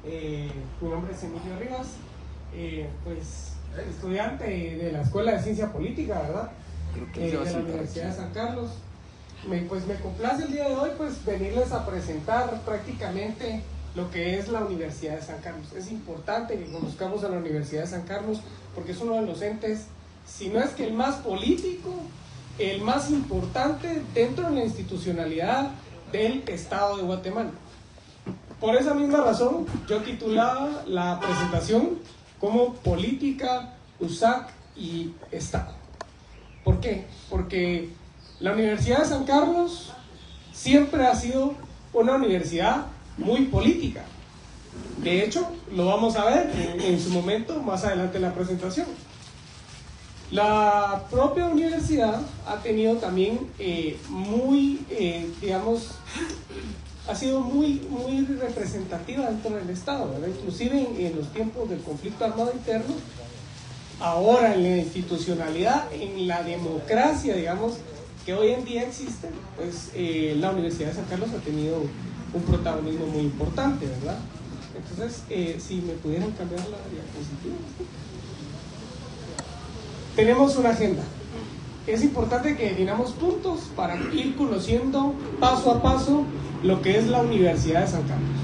Mi nombre es Emilio Rivas, pues estudiante de la Escuela de Ciencia Política, ¿verdad? De la Universidad de San Carlos. Me complace el día de hoy pues venirles a presentar prácticamente lo que es la Universidad de San Carlos. Es importante que conozcamos a la Universidad de San Carlos porque es uno de los entes, si no es que el más político, el más importante dentro de la institucionalidad del Estado de Guatemala. Por esa misma razón, yo titulaba la presentación como Política, USAC y Estado. ¿Por qué? Porque la Universidad de San Carlos siempre ha sido una universidad muy política. De hecho, lo vamos a ver en su momento, más adelante en la presentación. La propia universidad ha tenido también ha sido muy representativa dentro del Estado, ¿verdad? Inclusive en los tiempos del conflicto armado interno, ahora en la institucionalidad, en la democracia, digamos, que hoy en día existe, pues la Universidad de San Carlos ha tenido un protagonismo muy importante, ¿verdad? Entonces, si me pudieran cambiar la diapositiva. Tenemos una agenda. Es importante que definamos puntos para ir conociendo paso a paso lo que es la Universidad de San Carlos.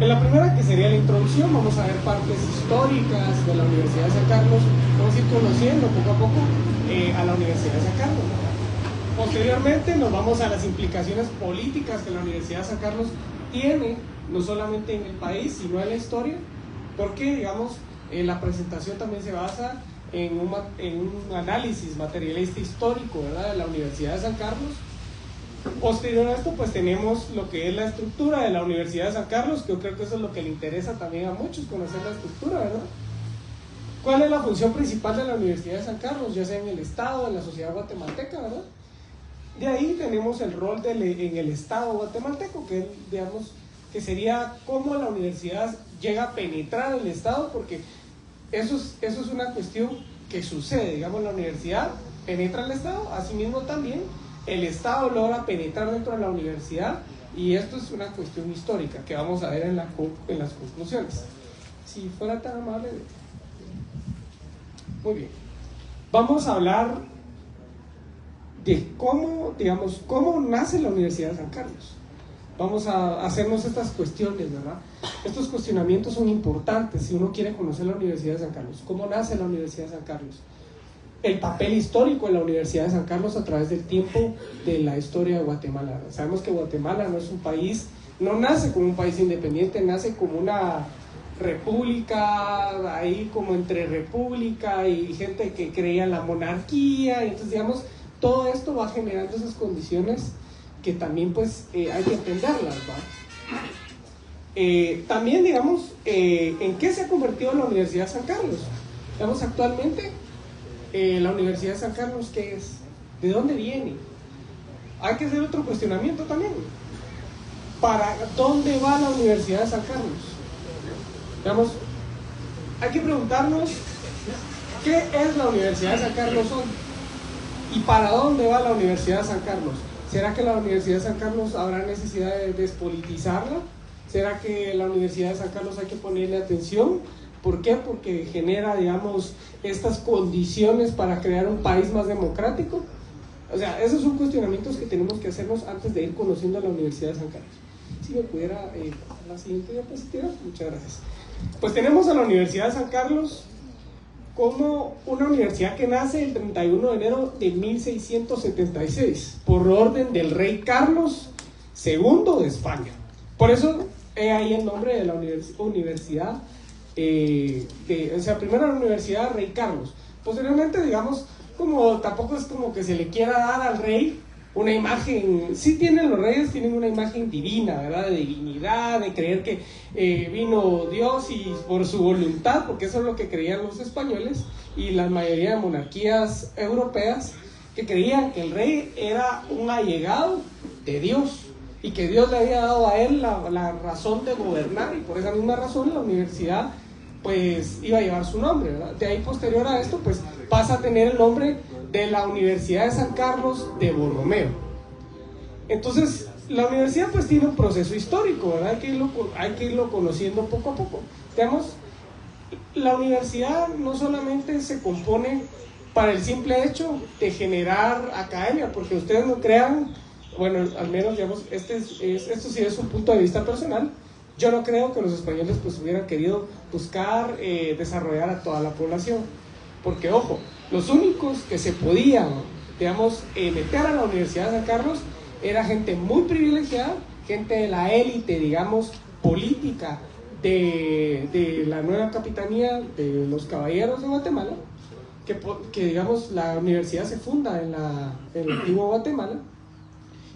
En la primera, que sería la introducción, vamos a ver partes históricas de la Universidad de San Carlos. Vamos a ir conociendo poco a poco a la Universidad de San Carlos. Posteriormente nos vamos a las implicaciones políticas que la Universidad de San Carlos tiene, no solamente en el país, sino en la historia, porque, digamos, la presentación también se basa en un análisis materialista histórico, ¿verdad?, de la Universidad de San Carlos. Posterior a esto, pues tenemos lo que es la estructura de la Universidad de San Carlos, que yo creo que eso es lo que le interesa también a muchos, conocer la estructura, ¿verdad? ¿Cuál es la función principal de la Universidad de San Carlos, ya sea en el Estado, en la sociedad guatemalteca, ¿verdad? De ahí tenemos el rol en el Estado guatemalteco, que digamos que sería cómo la universidad llega a penetrar el Estado, porque eso es una cuestión que sucede, digamos, la universidad penetra el Estado, asimismo también el Estado logra penetrar dentro de la universidad, y esto es una cuestión histórica que vamos a ver en las conclusiones. Si fuera tan amable. Muy bien. Vamos a hablar de cómo nace la Universidad de San Carlos. Vamos a hacernos estas cuestiones, ¿verdad? Estos cuestionamientos son importantes si uno quiere conocer la Universidad de San Carlos. ¿Cómo nace la Universidad de San Carlos? El papel histórico de la Universidad de San Carlos a través del tiempo de la historia de Guatemala. Sabemos que Guatemala no es un país, no nace como un país independiente, nace como una república, ahí como entre república y gente que creía en la monarquía. Entonces, digamos, todo esto va generando esas condiciones que también pues hay que entenderlas, ¿va? También, digamos, ¿en qué se ha convertido la Universidad de San Carlos? Digamos, actualmente la Universidad de San Carlos, ¿qué es? ¿De dónde viene? Hay que hacer otro cuestionamiento también. ¿Para dónde va la Universidad de San Carlos? Digamos, hay que preguntarnos ¿qué es la Universidad de San Carlos hoy? ¿Y para dónde va la Universidad de San Carlos? ¿Será que la Universidad de San Carlos habrá necesidad de despolitizarla? ¿Será que la Universidad de San Carlos hay que ponerle atención? ¿Por qué? Porque genera, digamos, estas condiciones para crear un país más democrático. O sea, esos son cuestionamientos que tenemos que hacernos antes de ir conociendo a la Universidad de San Carlos. Si me pudiera pasar la siguiente diapositiva, muchas gracias. Pues tenemos a la Universidad de San Carlos como una universidad que nace el 31 de enero de 1676 por orden del rey Carlos II de España. Por eso ahí el nombre de la universidad, primero la Universidad Rey Carlos. Posteriormente, digamos, como tampoco es como que se le quiera dar al rey una imagen, sí tienen los reyes, tienen una imagen divina, ¿verdad? De divinidad, de creer que vino Dios y por su voluntad, porque eso es lo que creían los españoles y la mayoría de monarquías europeas, que creían que el rey era un allegado de Dios y que Dios le había dado a él la razón de gobernar, y por esa misma razón la universidad pues iba a llevar su nombre, ¿verdad? De ahí, posterior a esto, pues pasa a tener el nombre de la Universidad de San Carlos de Borromeo. Entonces, la universidad pues tiene un proceso histórico, ¿verdad? Hay que irlo conociendo poco a poco. Digamos, la universidad no solamente se compone para el simple hecho de generar academia, porque ustedes no crean, bueno, al menos digamos, esto sí es un punto de vista personal. Yo no creo que los españoles pues hubieran querido buscar desarrollar a toda la población, porque ojo, los únicos que se podían, digamos, meter a la Universidad de San Carlos era gente muy privilegiada, gente de la élite, digamos, política de la nueva capitanía de los caballeros de Guatemala, que digamos, la universidad se funda en el antiguo Guatemala,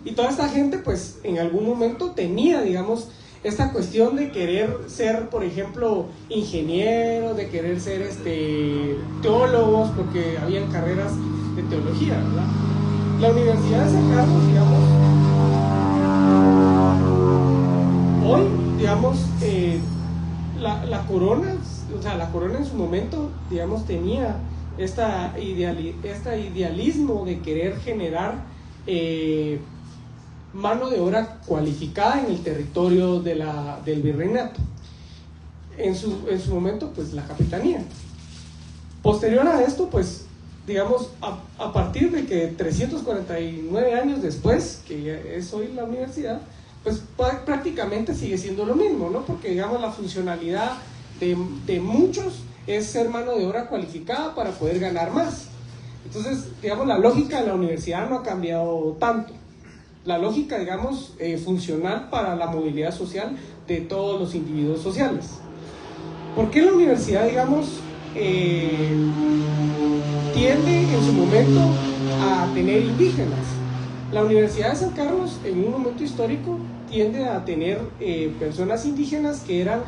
y toda esta gente pues en algún momento tenía, digamos, esta cuestión de querer ser, por ejemplo, ingenieros, de querer ser teólogos, porque habían carreras de teología, ¿verdad? La Universidad de San Carlos, digamos, hoy, digamos, la corona, o sea, la corona en su momento, digamos, tenía este idealismo de querer generar mano de obra cualificada en el territorio del virreinato. En su momento, pues, la capitanía. Posterior a esto, pues, digamos, a partir de que 349 años después, que es hoy la universidad, pues prácticamente sigue siendo lo mismo, ¿no? Porque, digamos, la funcionalidad de muchos es ser mano de obra cualificada para poder ganar más. Entonces, digamos, la lógica de la universidad no ha cambiado tanto. La lógica, digamos, funcional para la movilidad social de todos los individuos sociales. ¿Por qué la universidad, digamos, tiende en su momento a tener indígenas? La Universidad de San Carlos, en un momento histórico, tiende a tener personas indígenas que eran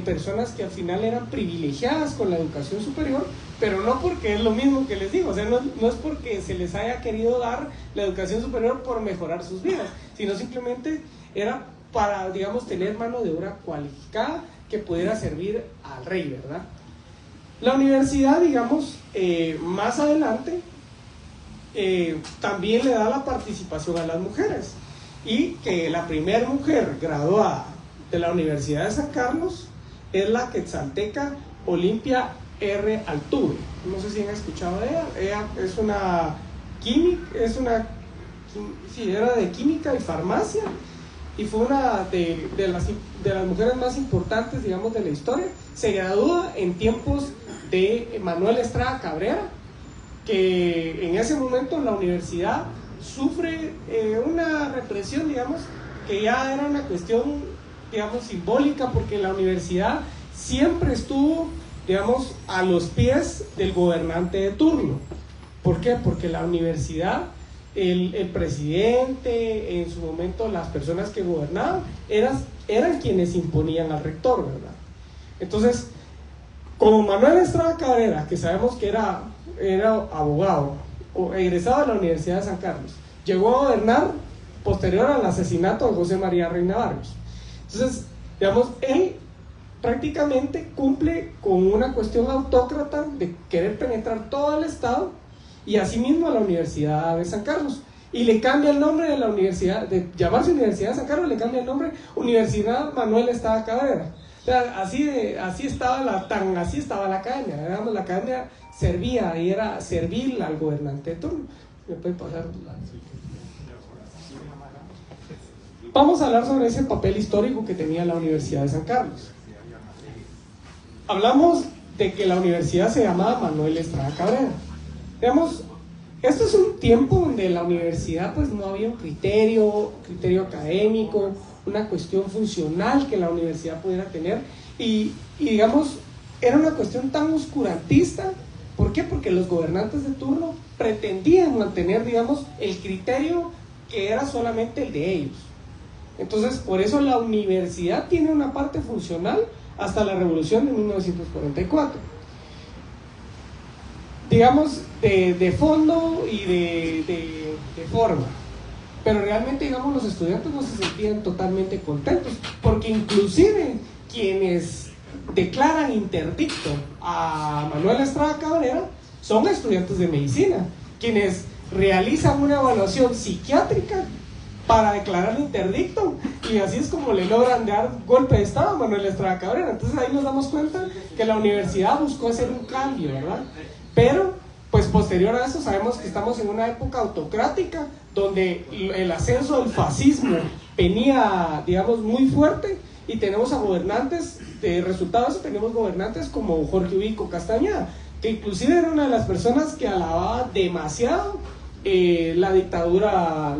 personas que al final eran privilegiadas con la educación superior, pero no porque es lo mismo que les digo, o sea, no es porque se les haya querido dar la educación superior por mejorar sus vidas, sino simplemente era para, digamos, tener mano de obra cualificada que pudiera servir al rey, ¿verdad? La universidad, digamos, más adelante, también le da la participación a las mujeres, y que la primera mujer graduada de la Universidad de San Carlos es la quetzalteca Olimpia R. Altuve. No sé si han escuchado de ella. Ella es una química, era de química y farmacia, y fue una de las mujeres más importantes, digamos, de la historia. Se gradúa en tiempos de Manuel Estrada Cabrera, que en ese momento la universidad sufre una represión, digamos, que ya era una cuestión, digamos, simbólica, porque la universidad siempre estuvo, digamos, a los pies del gobernante de turno. ¿Por qué? Porque la universidad, el presidente, en su momento las personas que gobernaban, eran quienes imponían al rector, ¿verdad? Entonces, como Manuel Estrada Cabrera, que sabemos que era abogado o egresado de la Universidad de San Carlos, llegó a gobernar posterior al asesinato de José María Reina Barrios. Entonces, digamos, él prácticamente cumple con una cuestión autócrata de querer penetrar todo el Estado, y asimismo a la Universidad de San Carlos, y le cambia el nombre de la universidad, de llamarse Universidad de San Carlos, le cambia el nombre Universidad Manuel Estrada Cabrera. O sea, así estaba la academia, digamos, la academia servía y era servil al gobernante de turno. ¿Me puede pasar? Vamos a hablar sobre ese papel histórico que tenía la Universidad de San Carlos. Hablamos de que la universidad se llamaba Manuel Estrada Cabrera. Digamos, esto es un tiempo donde la universidad pues no había un criterio académico, una cuestión funcional que la universidad pudiera tener, y digamos, era una cuestión tan oscurantista. ¿Por qué? Porque los gobernantes de turno pretendían mantener, digamos, el criterio que era solamente el de ellos. Entonces, por eso la universidad tiene una parte funcional hasta la Revolución de 1944. Digamos, de fondo y de forma. Pero realmente, digamos, los estudiantes no se sentían totalmente contentos, porque inclusive quienes declaran interdicto a Manuel Estrada Cabrera son estudiantes de medicina, quienes realizan una evaluación psiquiátrica para declarar interdicto, y así es como le logran dar golpe de estado a Manuel Estrada Cabrera. Entonces ahí nos damos cuenta que la universidad buscó hacer un cambio, ¿verdad? Pero pues posterior a eso sabemos que estamos en una época autocrática donde el ascenso del fascismo venía, digamos, muy fuerte, y tenemos a gobernantes, de resultado de eso tenemos gobernantes como Jorge Ubico Castañeda, que inclusive era una de las personas que alababa demasiado la dictadura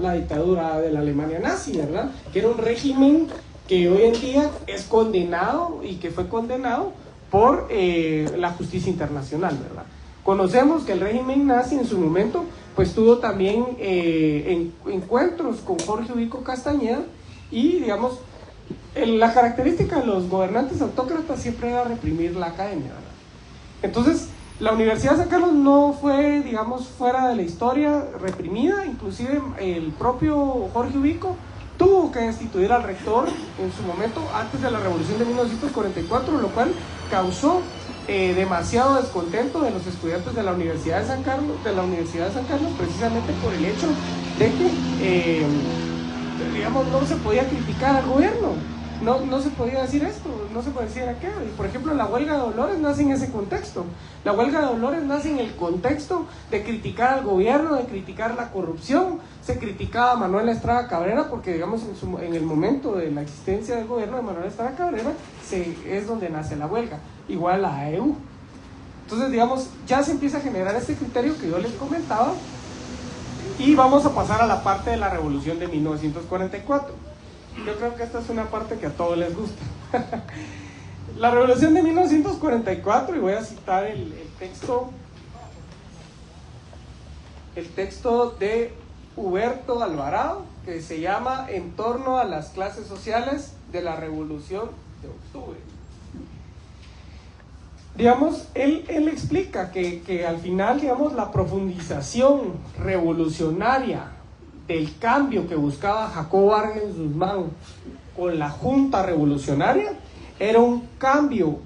de la Alemania nazi, ¿verdad? Que era un régimen que hoy en día es condenado, y que fue condenado por la justicia internacional, ¿verdad? Conocemos que el régimen nazi en su momento pues tuvo también encuentros con Jorge Ubico Castañeda, y digamos, la característica de los gobernantes autócratas siempre era reprimir la academia, ¿verdad? Entonces, la Universidad de San Carlos no fue, digamos, fuera de la historia reprimida. Inclusive el propio Jorge Ubico tuvo que destituir al rector en su momento, antes de la Revolución de 1944, lo cual causó demasiado descontento de los estudiantes de la Universidad de San Carlos, precisamente por el hecho de que, digamos, no se podía criticar al gobierno. No se podía decir esto, no se podía decir aquello. Y por ejemplo, la huelga de Dolores nace en ese contexto. La huelga de Dolores nace en el contexto de criticar al gobierno, de criticar la corrupción. Se criticaba a Manuel Estrada Cabrera porque, digamos, en el momento de la existencia del gobierno de Manuel Estrada Cabrera es donde nace la huelga, igual la AEU. Entonces, digamos, ya se empieza a generar este criterio que yo les comentaba, y vamos a pasar a la parte de la Revolución de 1944. Yo creo que esta es una parte que a todos les gusta. La Revolución de 1944, y voy a citar el texto de Huberto Alvarado, que se llama En torno a las clases sociales de la Revolución de Octubre. Digamos, él explica que al final, digamos, la profundización revolucionaria del cambio que buscaba Jacobo Arbenz Guzmán con la Junta Revolucionaria era un cambio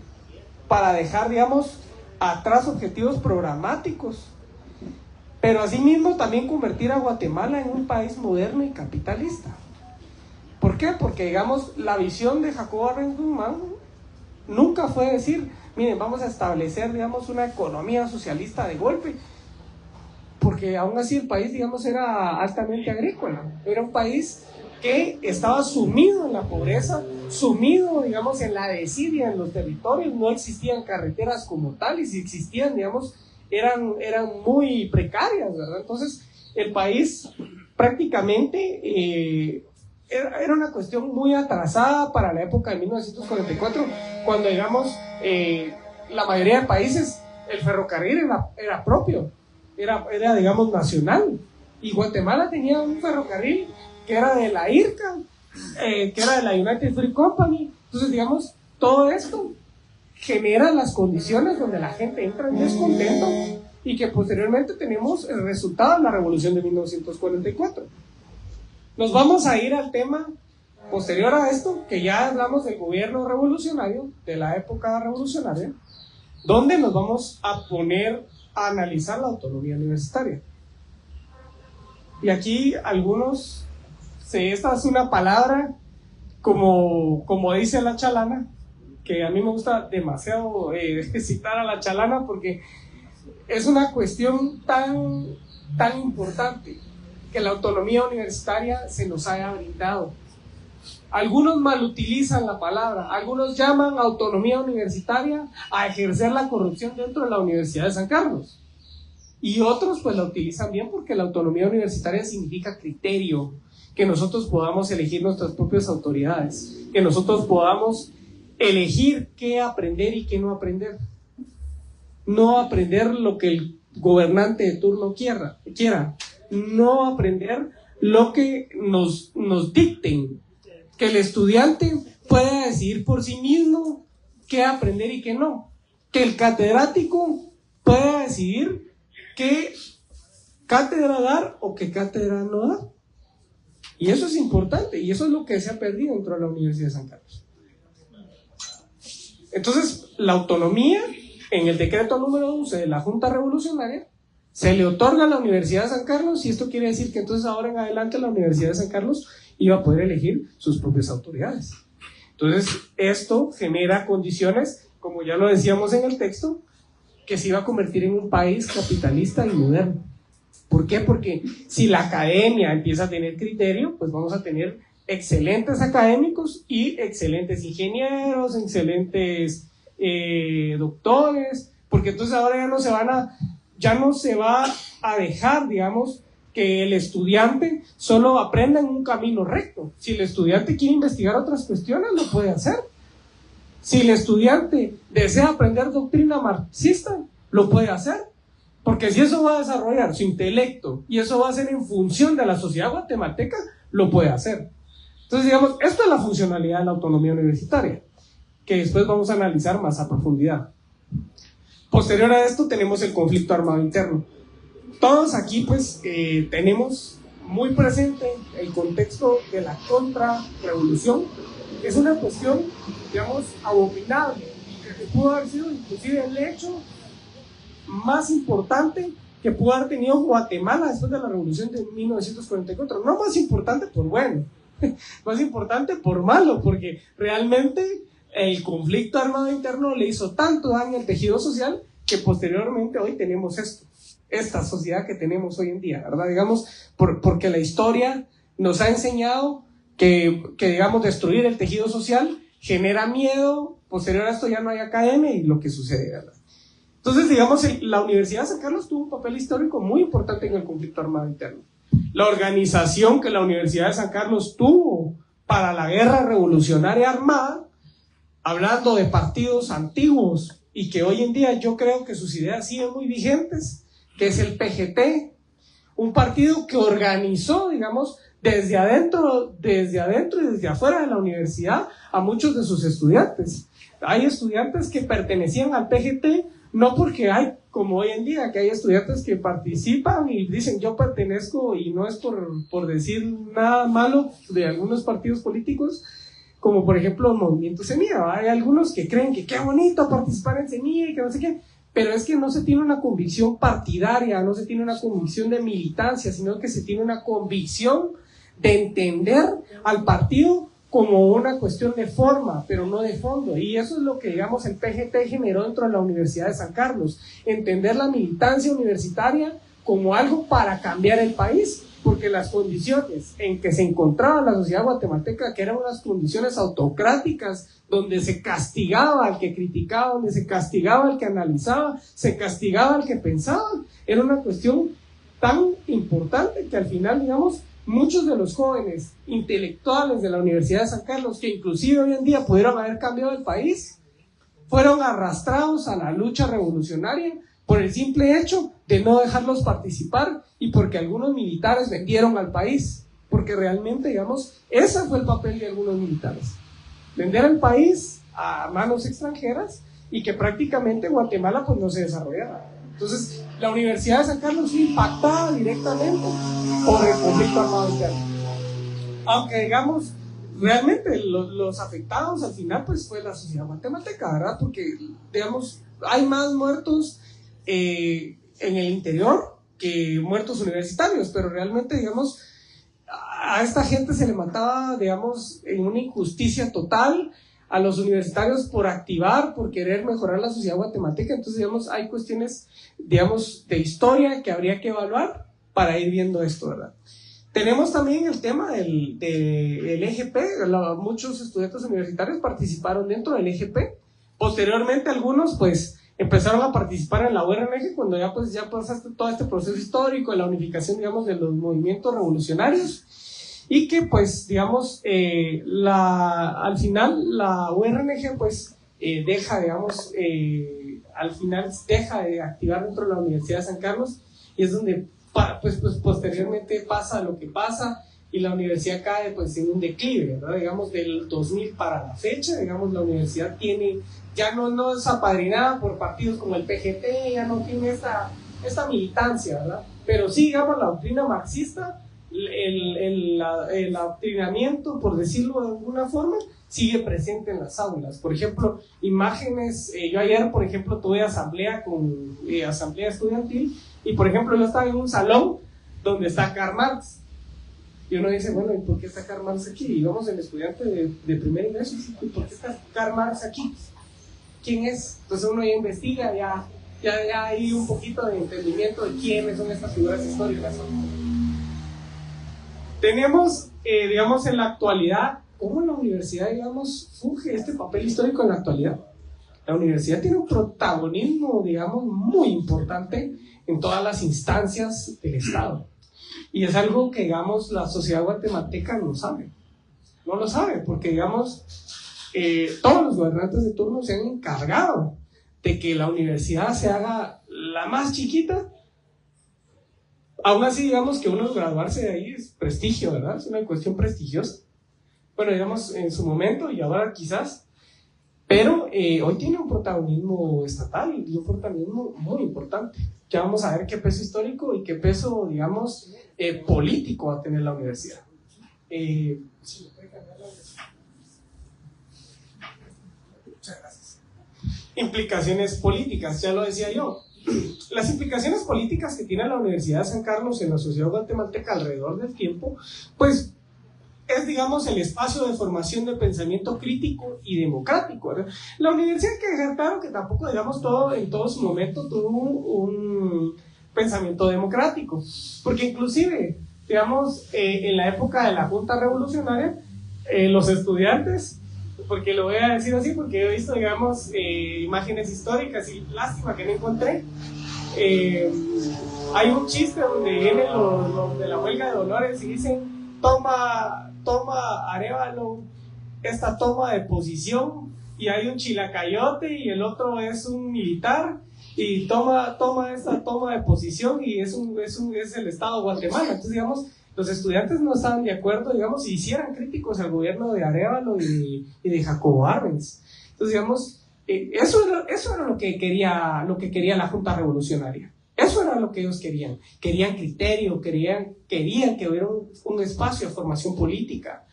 para dejar, digamos, atrás objetivos programáticos, pero asimismo también convertir a Guatemala en un país moderno y capitalista. ¿Por qué? Porque, digamos, la visión de Jacobo Arbenz Guzmán nunca fue decir, miren, vamos a establecer, digamos, una economía socialista de golpe, porque aún así el país, digamos, era altamente agrícola. Era un país que estaba sumido en la pobreza, sumido, digamos, en la desidia en los territorios. No existían carreteras como tal, y si existían, digamos, eran muy precarias, ¿verdad? Entonces, el país prácticamente era una cuestión muy atrasada para la época de 1944, cuando, digamos, la mayoría de países, el ferrocarril era propio. Era, digamos, nacional, y Guatemala tenía un ferrocarril que era de la IRCA, que era de la United Fruit Company. Entonces, digamos, todo esto genera las condiciones donde la gente entra en descontento, y que posteriormente tenemos el resultado de la Revolución de 1944. Nos vamos a ir al tema posterior a esto, que ya hablamos del gobierno revolucionario, de la época revolucionaria, donde nos vamos a poner a analizar la autonomía universitaria. Y aquí algunos, esta es una palabra como dice la Chalana, que a mí me gusta demasiado citar a la Chalana, porque es una cuestión tan importante que la autonomía universitaria se nos haya brindado. Algunos malutilizan la palabra, algunos llaman autonomía universitaria a ejercer la corrupción dentro de la Universidad de San Carlos, y otros pues la utilizan bien, porque la autonomía universitaria significa criterio, que nosotros podamos elegir nuestras propias autoridades, que nosotros podamos elegir qué aprender y qué no aprender, no aprender lo que el gobernante de turno quiera, no aprender lo que nos dicten, que el estudiante pueda decidir por sí mismo qué aprender y qué no, que el catedrático pueda decidir qué cátedra dar o qué cátedra no dar. Y eso es importante, y eso es lo que se ha perdido dentro de la Universidad de San Carlos. Entonces, la autonomía, en el decreto número 11 de la Junta Revolucionaria, Se le otorga a la Universidad de San Carlos y esto quiere decir que entonces ahora en adelante la Universidad de San Carlos iba a poder elegir sus propias autoridades. Entonces esto genera condiciones, como ya lo decíamos en el texto, que se iba a convertir en un país capitalista y moderno. ¿Por qué? Porque si la academia empieza a tener criterio, pues vamos a tener excelentes académicos y excelentes ingenieros, excelentes doctores, porque entonces ahora ya no se va a dejar, digamos, que el estudiante solo aprenda en un camino recto. Si el estudiante quiere investigar otras cuestiones, lo puede hacer. Si el estudiante desea aprender doctrina marxista, lo puede hacer. Porque si eso va a desarrollar su intelecto y eso va a ser en función de la sociedad guatemalteca, lo puede hacer. Entonces, digamos, esta es la funcionalidad de la autonomía universitaria, que después vamos a analizar más a profundidad. Posterior a esto tenemos el conflicto armado interno. Todos aquí pues tenemos muy presente el contexto de la contrarrevolución. Es una cuestión, digamos, abominable, que pudo haber sido inclusive el hecho más importante que pudo haber tenido Guatemala después de la revolución de 1944. No más importante por bueno, más importante por malo, porque realmente el conflicto armado interno le hizo tanto daño al tejido social que posteriormente hoy tenemos esta sociedad que tenemos hoy en día, ¿verdad? Digamos, porque la historia nos ha enseñado que digamos, destruir el tejido social genera miedo, posterior a esto ya no hay academia y lo que sucede, ¿verdad? Entonces, digamos, la Universidad de San Carlos tuvo un papel histórico muy importante en el conflicto armado interno. La organización que la Universidad de San Carlos tuvo para la guerra revolucionaria armada, hablando de partidos antiguos y que hoy en día yo creo que sus ideas siguen muy vigentes, que es el PGT, un partido que organizó, digamos, desde adentro y desde afuera de la universidad a muchos de sus estudiantes. Hay estudiantes que pertenecían al PGT, no porque hay, como hoy en día, que hay estudiantes que participan y dicen yo pertenezco, y no es por decir nada malo de algunos partidos políticos, como por ejemplo el Movimiento Semilla, ¿va? Hay algunos que creen que qué bonito participar en Semilla y que no sé qué, pero es que no se tiene una convicción partidaria, no se tiene una convicción de militancia, sino que se tiene una convicción de entender al partido como una cuestión de forma, pero no de fondo. Y eso es lo que, digamos, el PGT generó dentro de la Universidad de San Carlos, entender la militancia universitaria como algo para cambiar el país, porque las condiciones en que se encontraba la sociedad guatemalteca, que eran unas condiciones autocráticas, donde se castigaba al que criticaba, donde se castigaba al que analizaba, se castigaba al que pensaba, era una cuestión tan importante que al final, digamos, muchos de los jóvenes intelectuales de la Universidad de San Carlos, que inclusive hoy en día pudieron haber cambiado el país, fueron arrastrados a la lucha revolucionaria por el simple hecho de no dejarlos participar y porque algunos militares vendieron al país, porque realmente, digamos, ese fue el papel de algunos militares, vender el país a manos extranjeras y que prácticamente Guatemala pues no se desarrollara. Entonces, la Universidad de San Carlos fue impactada directamente por el conflicto armado interno. Aunque, digamos, realmente los afectados al final pues fue la sociedad guatemalteca, ¿verdad? Porque, digamos, hay más muertos en el interior que muertos universitarios, pero realmente, digamos, a esta gente se le mataba, digamos, en una injusticia total a los universitarios por activar, por querer mejorar la sociedad guatemalteca. Entonces, digamos, hay cuestiones, digamos, de historia que habría que evaluar para ir viendo esto, ¿verdad? Tenemos también el tema del EGP. Muchos estudiantes universitarios participaron dentro del EGP. Posteriormente, algunos, pues, empezaron a participar en la URNG cuando ya pasaste todo este proceso histórico de la unificación, digamos, de los movimientos revolucionarios. Y que pues digamos al final la URNG pues deja, digamos, al final deja de activar dentro de la Universidad de San Carlos, y es donde pues posteriormente pasa lo que pasa y la universidad cae pues en un declive, ¿verdad? Digamos, del 2000 para la fecha, digamos, la universidad ya no es apadrinada por partidos como el PGT, ya no tiene esta militancia, ¿verdad? Pero sí, digamos, la doctrina marxista, el adoctrinamiento, por decirlo de alguna forma, sigue presente en las aulas. Por ejemplo, imágenes, yo ayer, por ejemplo, tuve asamblea estudiantil Y por ejemplo, yo estaba en un salón donde está Karl Marx. Y uno dice, bueno, ¿y por qué está Karl Marx aquí? Y vamos, el estudiante de primer ingreso, ¿y por qué está Karl Marx aquí? ¿Quién es? Entonces uno ya investiga, ya hay un poquito de entendimiento de quiénes son estas figuras históricas. Tenemos, digamos, en la actualidad, ¿cómo la universidad, digamos, funge este papel histórico en la actualidad? La universidad tiene un protagonismo, digamos, muy importante en todas las instancias del Estado. Y es algo que, digamos, la sociedad guatemalteca no sabe. No lo sabe, porque, digamos, todos los gobernantes de turno se han encargado de que la universidad se haga la más chiquita. Aún así, digamos que uno graduarse de ahí es prestigio, ¿verdad? Es una cuestión prestigiosa. Bueno, digamos, en su momento y ahora quizás, pero hoy tiene un protagonismo estatal y un protagonismo muy importante. Ya vamos a ver qué peso histórico y qué peso, digamos, político va a tener la universidad. Muchas gracias. Implicaciones políticas, ya lo decía yo. Las implicaciones políticas que tiene la Universidad de San Carlos en la sociedad guatemalteca alrededor del tiempo, pues es, digamos, el espacio de formación de pensamiento crítico y democrático, ¿verdad? La universidad, que dejar claro que tampoco, digamos, en todo su momento tuvo un pensamiento democrático, porque inclusive, digamos, en la época de la Junta Revolucionaria, los estudiantes, porque lo voy a decir así, porque he visto, digamos, imágenes históricas y lástima que no encontré. Hay un chiste donde vienen los de la huelga de Dolores y dicen, toma Arévalo esta toma de posición, y hay un chilacayote y el otro es un militar y toma esta toma de posición, y es el Estado de Guatemala. Entonces, digamos, los estudiantes no estaban de acuerdo, digamos, y hicieran críticos al gobierno de Arévalo y de Jacobo Arbenz. Entonces, digamos, eso era lo que quería la Junta Revolucionaria. Eso era lo que ellos querían. Querían criterio, querían que hubiera un espacio de formación política.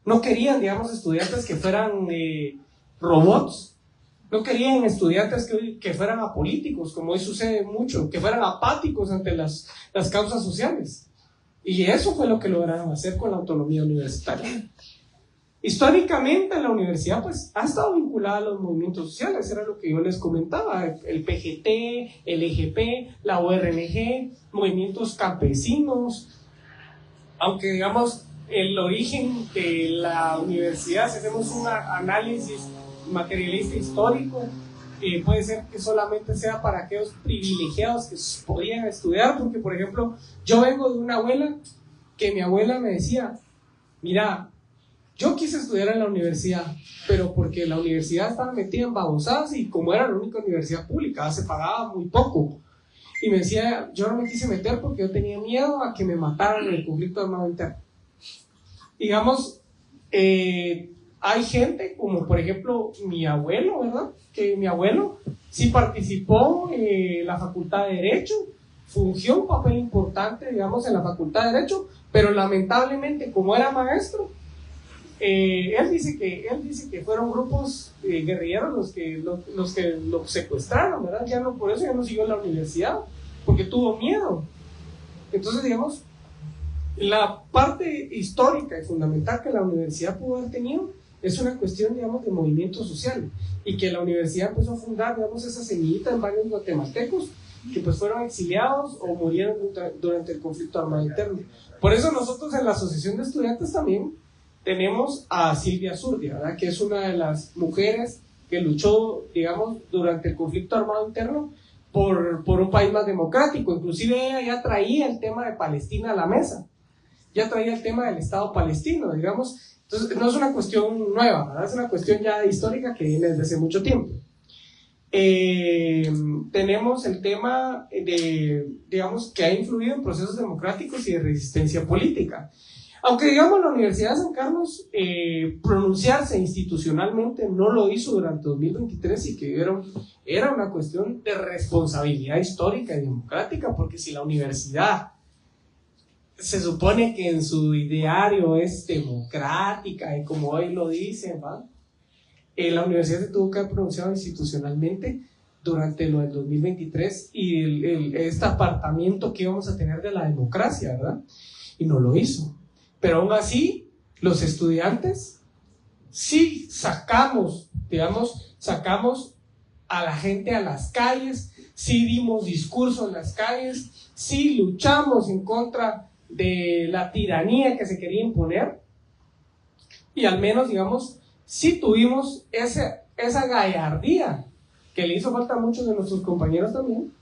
No querían, digamos, estudiantes que fueran robots. No querían estudiantes que fueran apolíticos, como hoy sucede mucho, que fueran apáticos ante las causas sociales. Y eso fue lo que lograron hacer con la autonomía universitaria. Históricamente la universidad, pues, ha estado vinculada a los movimientos sociales, era lo que yo les comentaba, el PGT, el EGP, la ORNG, movimientos campesinos. Aunque, digamos, el origen de la universidad, si hacemos un análisis materialista histórico, puede ser que solamente sea para aquellos privilegiados que podían estudiar, porque, por ejemplo, yo vengo de una abuela que mi abuela me decía, mira, yo quise estudiar en la universidad, pero porque la universidad estaba metida en babosadas y como era la única universidad pública, se pagaba muy poco. Y me decía, yo no me quise meter porque yo tenía miedo a que me mataran en el conflicto armado interno. Digamos, hay gente como, por ejemplo, mi abuelo, ¿verdad? Que mi abuelo sí participó en la Facultad de Derecho, fungió un papel importante, digamos, en la Facultad de Derecho, pero lamentablemente, como era maestro, él dice que fueron grupos guerrilleros los que lo secuestraron, ¿verdad? Por eso ya no siguió en la universidad, porque tuvo miedo. Entonces, digamos, la parte histórica y fundamental que la universidad pudo haber tenido es una cuestión, digamos, de movimiento social, y que la universidad empezó a fundar, digamos, esa semillita en varios guatemaltecos que pues fueron exiliados o murieron durante el conflicto armado interno. Por eso nosotros en la Asociación de Estudiantes también tenemos a Silvia Zurdia, ¿verdad? Que es una de las mujeres que luchó, digamos, durante el conflicto armado interno por un país más democrático. Inclusive ella ya traía el tema de Palestina a la mesa, ya traía el tema del Estado palestino, digamos. Entonces no es una cuestión nueva, ¿verdad? Es una cuestión ya histórica que viene desde hace mucho tiempo. Tenemos el tema digamos, que ha influido en procesos democráticos y de resistencia política. Aunque, digamos, la Universidad de San Carlos pronunciarse institucionalmente no lo hizo durante 2023, y que era una cuestión de responsabilidad histórica y democrática, porque si la universidad se supone que en su ideario es democrática y como hoy lo dicen, ¿va? La universidad se tuvo que haber pronunciado institucionalmente durante lo del 2023 y este apartamiento que íbamos a tener de la democracia, ¿verdad? Y no lo hizo. Pero aún así, los estudiantes sí sacamos a la gente a las calles, sí dimos discurso en las calles, sí luchamos en contra de la tiranía que se quería imponer, y al menos, digamos, sí tuvimos esa gallardía que le hizo falta a muchos de nuestros compañeros también,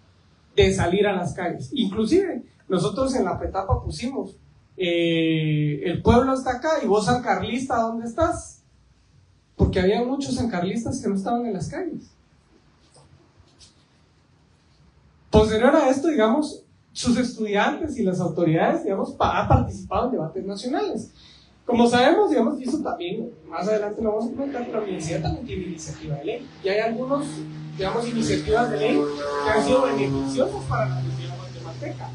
de salir a las calles. Inclusive, nosotros en la petapa pusimos, el pueblo está acá, y vos, sancarlista, ¿dónde estás? Porque había muchos sancarlistas que no estaban en las calles. Posterior a esto, digamos, sus estudiantes y las autoridades, digamos, han participado en debates nacionales. Como sabemos, digamos, y eso también más adelante lo vamos a comentar, pero la universidad también tiene iniciativa de ley. Y hay algunos, digamos, iniciativas de ley que han sido beneficiosas para la sociedad guatemalteca.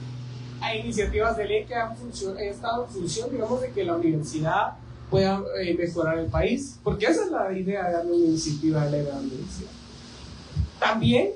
Hay iniciativas de ley que han estado en función, digamos, de que la universidad pueda mejorar el país, porque esa es la idea de darle una iniciativa de ley a la universidad. También,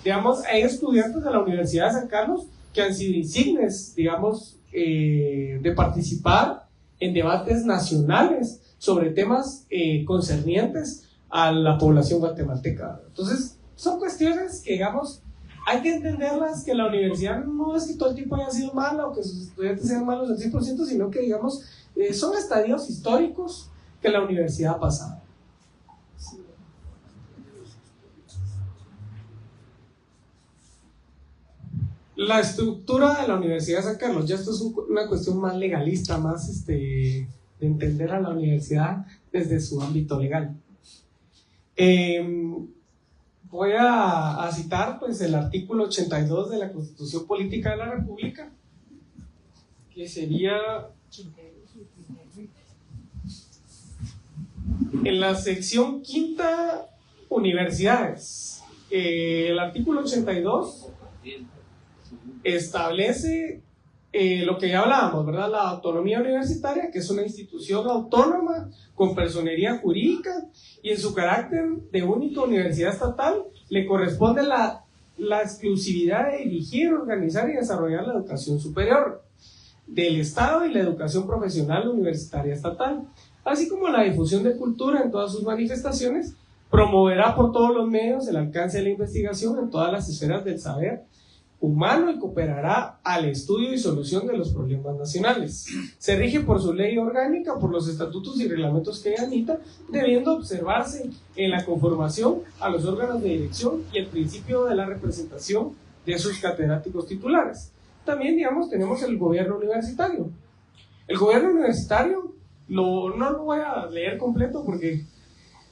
digamos, hay estudiantes de la Universidad de San Carlos que han sido insignes, digamos, de participar en debates nacionales sobre temas concernientes a la población guatemalteca. Entonces, son cuestiones que, digamos, hay que entenderlas, que la universidad no es que todo el tiempo haya sido mala o que sus estudiantes sean malos al 100%, sino que, digamos, son estadios históricos que la universidad ha pasado. La estructura de la Universidad de San Carlos, ya esto es una cuestión más legalista, más de entender a la universidad desde su ámbito legal. Voy a citar pues el artículo 82 de la Constitución Política de la República, que sería en la sección quinta, universidades. El artículo 82 establece lo que ya hablábamos, ¿verdad? La autonomía universitaria, que es una institución autónoma con personería jurídica y en su carácter de única universidad estatal le corresponde la exclusividad de dirigir, organizar y desarrollar la educación superior del Estado y la educación profesional universitaria estatal, así como la difusión de cultura en todas sus manifestaciones. Promoverá por todos los medios el alcance de la investigación en todas las esferas del saber humano y cooperará al estudio y solución de los problemas nacionales. Se rige por su ley orgánica, por los estatutos y reglamentos que emita, debiendo observarse en la conformación a los órganos de dirección y el principio de la representación de sus catedráticos titulares. También, digamos, tenemos el gobierno universitario. El gobierno universitario, no lo voy a leer completo porque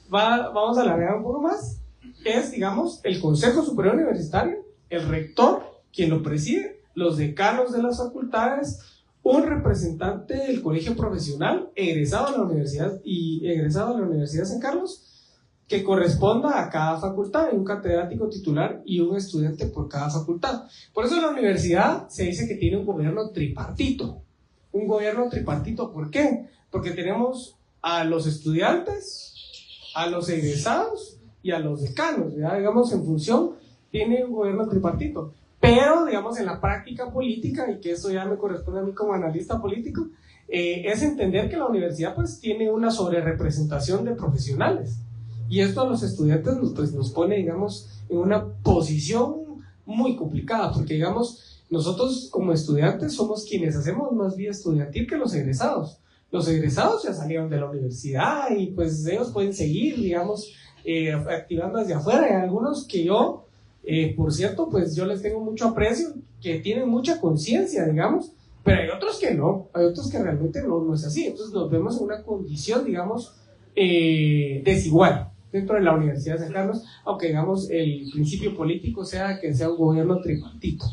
vamos a alargar un poco más. Es, digamos, el Consejo Superior Universitario, el rector, quien lo preside, los decanos de las facultades, un representante del colegio profesional egresado a la universidad de San Carlos, que corresponda a cada facultad, y un catedrático titular y un estudiante por cada facultad. Por eso la universidad se dice que tiene un gobierno tripartito. Un gobierno tripartito, ¿por qué? Porque tenemos a los estudiantes, a los egresados y a los decanos, ¿verdad? Digamos, en función, tiene un gobierno tripartito. Pero, digamos, en la práctica política, y que eso ya me corresponde a mí como analista político, es entender que la universidad pues tiene una sobrerepresentación de profesionales. Y esto a los estudiantes nos pone, digamos, en una posición muy complicada, porque, digamos, nosotros como estudiantes somos quienes hacemos más vida estudiantil que los egresados. Los egresados ya salieron de la universidad y pues ellos pueden seguir, digamos, activando desde afuera. Hay algunos que yo... por cierto, pues yo les tengo mucho aprecio, que tienen mucha conciencia, digamos, pero hay otros que no, hay otros que realmente no es así. Entonces nos vemos en una condición, digamos, desigual dentro de la Universidad de San Carlos, aunque, digamos, el principio político sea que sea un gobierno tripartito,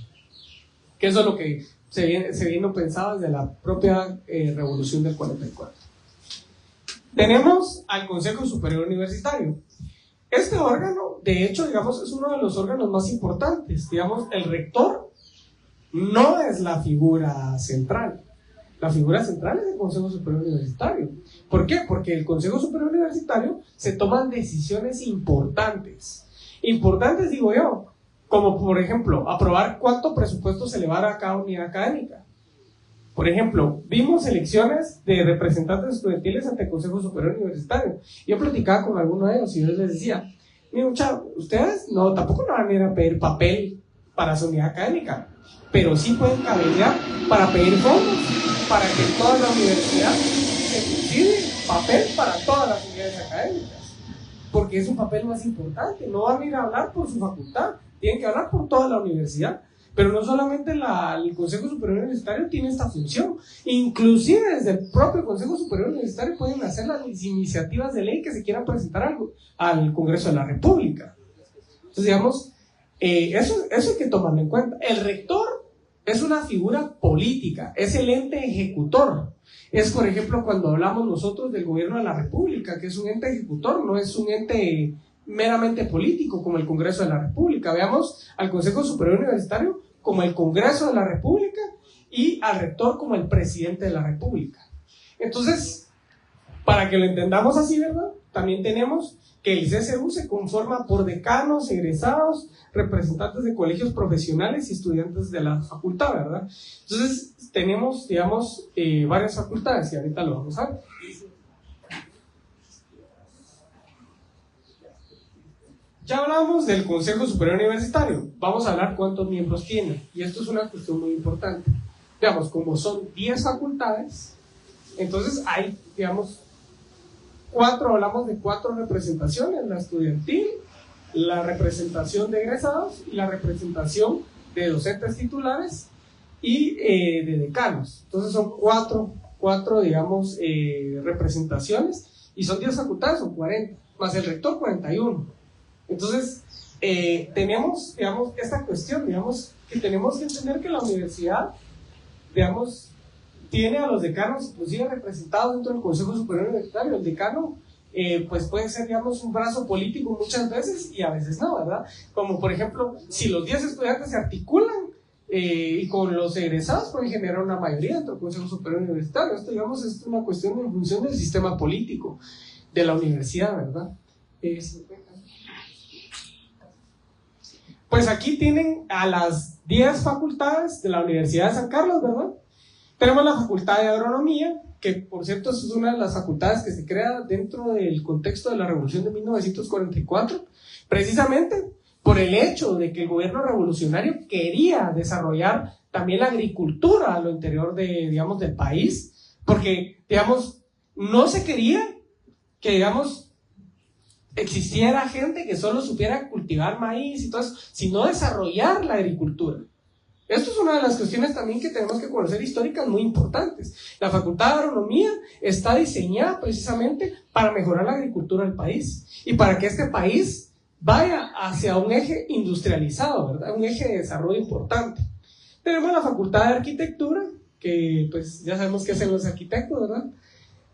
que eso es lo que se vino pensado desde la propia revolución del 44. Tenemos al Consejo Superior Universitario. Este órgano, de hecho, digamos, es uno de los órganos más importantes. Digamos, el rector no es la figura central. La figura central es el Consejo Superior Universitario. ¿Por qué? Porque el Consejo Superior Universitario se toman decisiones importantes. Importantes, digo yo, como por ejemplo, aprobar cuánto presupuesto se le va a dar a cada unidad académica. Por ejemplo, vimos elecciones de representantes estudiantiles ante el Consejo Superior Universitario. Yo platicaba con alguno de ellos y yo les decía, miren, ustedes no, tampoco no van a ir a pedir papel para su unidad académica, pero sí pueden cabildear para pedir fondos para que toda la universidad se considere papel para todas las unidades académicas, porque es un papel más importante. No van a ir a hablar por su facultad, tienen que hablar por toda la universidad. Pero no solamente el Consejo Superior Universitario tiene esta función, inclusive desde el propio Consejo Superior Universitario pueden hacer las iniciativas de ley que se quieran presentar al Congreso de la República. Entonces, digamos, eso hay que tomarlo en cuenta. El rector es una figura política, es el ente ejecutor. Es, por ejemplo, cuando hablamos nosotros del Gobierno de la República, que es un ente ejecutor, no es un ente meramente político como el Congreso de la República. Veamos al Consejo Superior Universitario como el Congreso de la República y al rector como el presidente de la República. Entonces, para que lo entendamos así, ¿verdad? También tenemos que el CSU se conforma por decanos, egresados, representantes de colegios profesionales y estudiantes de la facultad, ¿verdad? Entonces, tenemos, digamos, varias facultades y ahorita lo vamos a ver. Ya hablamos del Consejo Superior Universitario, vamos a hablar cuántos miembros tiene, y esto es una cuestión muy importante. Veamos, como son 10 facultades, entonces hay, digamos, hablamos de 4 representaciones: la estudiantil, la representación de egresados y la representación de docentes titulares y de decanos. Entonces son 4 digamos, representaciones, y son 10 facultades, son 40, más el rector 41. Entonces, tenemos, digamos, esta cuestión, digamos, que tenemos que entender que la universidad, digamos, tiene a los decanos inclusive representados dentro del Consejo Superior Universitario. El decano, pues puede ser, digamos, un brazo político muchas veces y a veces no, ¿verdad? Como por ejemplo, si los 10 estudiantes se articulan y con los egresados pueden generar una mayoría dentro del Consejo Superior Universitario. Esto, digamos, es una cuestión en función del sistema político de la universidad, ¿verdad? Pues aquí tienen a las 10 facultades de la Universidad de San Carlos, ¿verdad? Tenemos la Facultad de Agronomía, que por cierto es una de las facultades que se crea dentro del contexto de la Revolución de 1944, precisamente por el hecho de que el gobierno revolucionario quería desarrollar también la agricultura a lo interior de, digamos, del país, porque, digamos, no se quería que, digamos, existiera gente que solo supiera cultivar maíz y todo eso, sino desarrollar la agricultura. Esto es una de las cuestiones también que tenemos que conocer, históricas muy importantes. La Facultad de Agronomía está diseñada precisamente para mejorar la agricultura del país y para que este país vaya hacia un eje industrializado, ¿verdad? Un eje de desarrollo importante. Tenemos la Facultad de Arquitectura, que pues ya sabemos qué hacen los arquitectos, ¿verdad?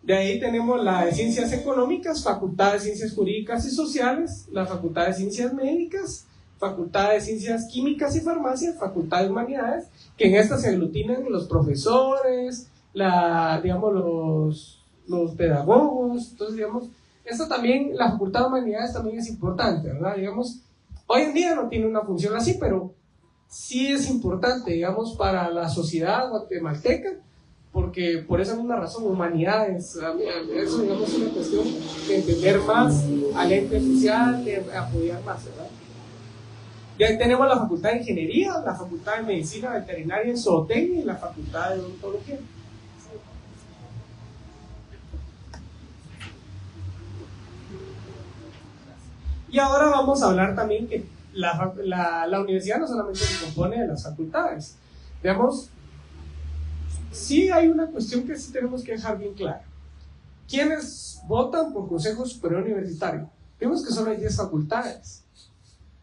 De ahí tenemos la de Ciencias Económicas, Facultad de Ciencias Jurídicas y Sociales, la Facultad de Ciencias Médicas, Facultad de Ciencias Químicas y Farmacia, Facultad de Humanidades, que en esta se aglutinan los profesores, digamos, los pedagogos. Entonces, digamos, esto también, la Facultad de Humanidades también es importante, ¿verdad? Digamos, hoy en día no tiene una función así, pero sí es importante, digamos, para la sociedad guatemalteca, porque por esa misma razón, humanidades, eso, digamos, es una cuestión de entender más al ente social, de apoyar más, ¿verdad? Y ahí tenemos la Facultad de Ingeniería, la Facultad de Medicina Veterinaria en Zootecnia y la Facultad de Odontología. Y ahora vamos a hablar también que la universidad no solamente se compone de las facultades. Digamos, sí hay una cuestión que sí tenemos que dejar bien clara. ¿Quiénes votan por Consejo Superior Universitario? Vemos que solo hay 10 facultades.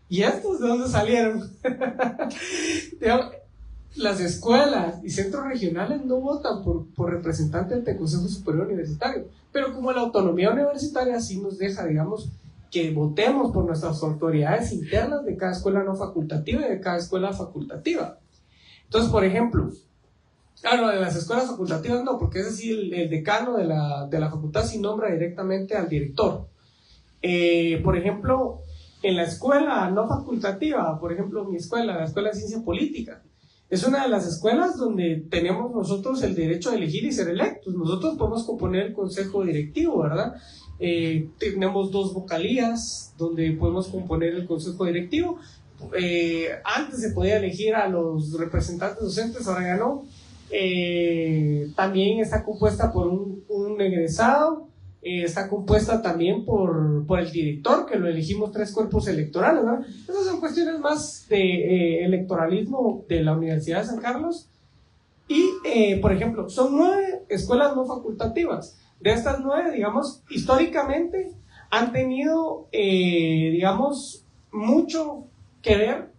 ¿Y estos de dónde salieron? Las escuelas y centros regionales no votan por representantes del Consejo Superior Universitario, pero como la autonomía universitaria sí nos deja, digamos, que votemos por nuestras autoridades internas de cada escuela no facultativa y de cada escuela facultativa. Entonces, por ejemplo, claro, de las escuelas facultativas no, porque es así, el decano de la facultad sí nombra directamente al director. Por ejemplo, En la escuela no facultativa, por ejemplo, mi escuela, la Escuela de Ciencia Política, es una de las escuelas donde tenemos nosotros el derecho a elegir y ser electos. Nosotros podemos componer el consejo directivo, ¿verdad? Tenemos 2 vocalías donde podemos componer el consejo directivo. Antes se podía elegir a los representantes docentes, ahora ya no. También está compuesta por un egresado. Está compuesta también por el director, que lo elegimos 3 cuerpos electorales, ¿verdad? Esas son cuestiones más de electoralismo de la Universidad de San Carlos. Y, por ejemplo, son 9 escuelas no facultativas. De estas 9, digamos, históricamente han tenido, digamos, mucho que ver,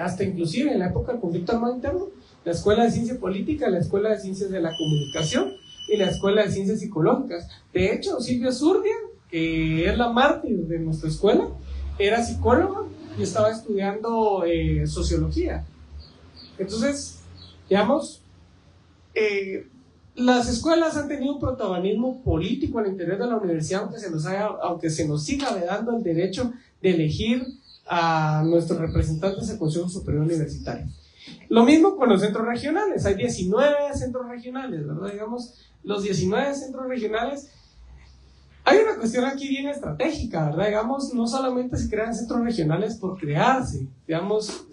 hasta inclusive en la época del conflicto armado interno, la Escuela de Ciencia Política, la Escuela de Ciencias de la Comunicación y la Escuela de Ciencias Psicológicas. De hecho, Silvia Zurdia, que es la mártir de nuestra escuela, era psicóloga y estaba estudiando sociología. Entonces, digamos, las escuelas han tenido un protagonismo político al interior de la universidad, aunque se nos siga vedando el derecho de elegir a nuestros representantes del Consejo Superior Universitario. Lo mismo con los centros regionales. Hay 19 centros regionales, ¿verdad? Digamos, los 19 centros regionales. Hay una cuestión aquí bien estratégica, ¿verdad? Digamos, no solamente se crean centros regionales por crearse, digamos,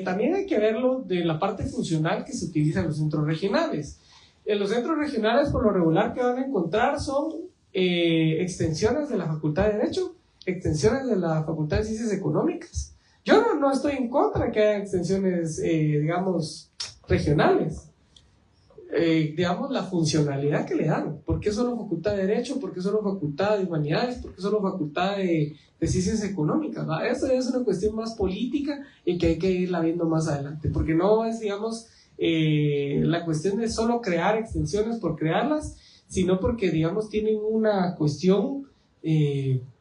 también hay que verlo de la parte funcional que se utiliza en los centros regionales. En los centros regionales, por lo regular, que van a encontrar son extensiones de la Facultad de Derecho, extensiones de la Facultad de Ciencias Económicas. Yo no estoy en contra de que haya extensiones, digamos, regionales. Digamos, la funcionalidad que le dan. ¿Por qué solo Facultad de Derecho? ¿Por qué solo Facultad de Humanidades? ¿Por qué solo Facultad de Ciencias Económicas? ¿Va? Eso es una cuestión más política y que hay que irla viendo más adelante. Porque no es, digamos, la cuestión de solo crear extensiones por crearlas, sino porque, digamos, tienen una cuestión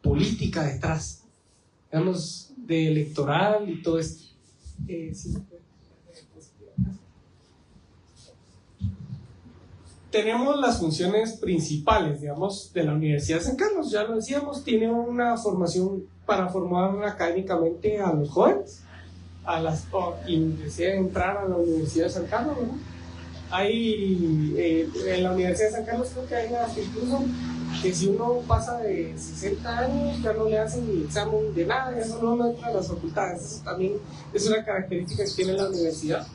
política detrás. Digamos, de electoral y todo esto. Sí. Tenemos las funciones principales, digamos, de la Universidad de San Carlos. Ya lo decíamos, tiene una formación para formar académicamente a los jóvenes, quien desea entrar a la Universidad de San Carlos, ¿verdad? En la Universidad de San Carlos creo que hay hasta incluso que si uno pasa de 60 años ya no le hacen ni examen de nada, eso no entra a las facultades. Eso también es una característica que tiene la universidad.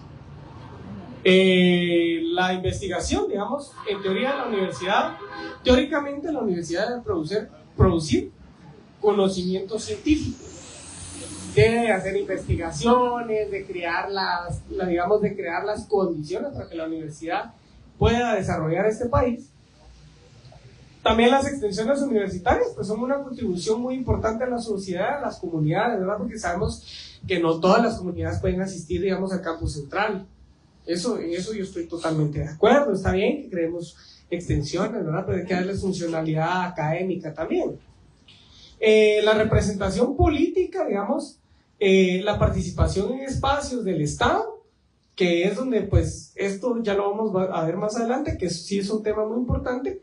La investigación, digamos, en teoría la universidad, teóricamente la universidad debe producir conocimiento científico, debe hacer investigaciones, de crear las condiciones para que la universidad pueda desarrollar este país. También las extensiones universitarias pues son una contribución muy importante a la sociedad, a las comunidades, ¿verdad? Porque sabemos que no todas las comunidades pueden asistir, digamos, al campus central. En eso yo estoy totalmente de acuerdo. Está bien que creemos extensiones, ¿verdad? Pero hay que darles funcionalidad académica también. La representación política, digamos, la participación en espacios del Estado, que es donde, pues, esto ya lo vamos a ver más adelante, que sí es un tema muy importante,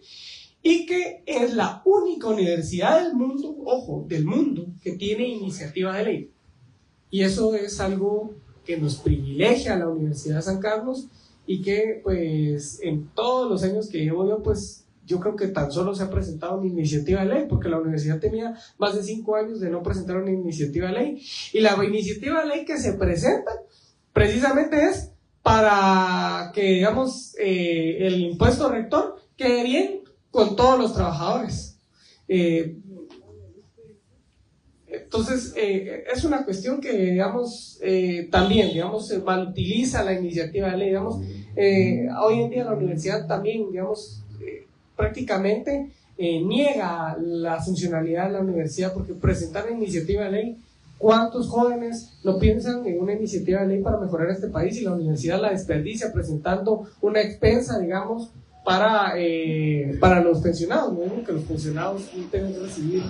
y que es la única universidad del mundo, ojo, del mundo, que tiene iniciativa de ley. Y eso es algo que nos privilegia a la Universidad de San Carlos y que, pues, en todos los años que llevo yo, pues, yo creo que tan solo se ha presentado una iniciativa de ley, porque la universidad tenía más de 5 años de no presentar una iniciativa de ley. Y la iniciativa de ley que se presenta, precisamente es para que, digamos, el impuesto rector quede bien con todos los trabajadores. Entonces, es una cuestión que, digamos, también, digamos, se malutiliza la iniciativa de ley, digamos, hoy en día la universidad también, digamos, prácticamente niega la funcionalidad de la universidad, porque presentar una iniciativa de ley, ¿cuántos jóvenes no piensan en una iniciativa de ley para mejorar este país y la universidad la desperdicia presentando una expensa, digamos, para los pensionados? No digo que los pensionados no tengan que recibir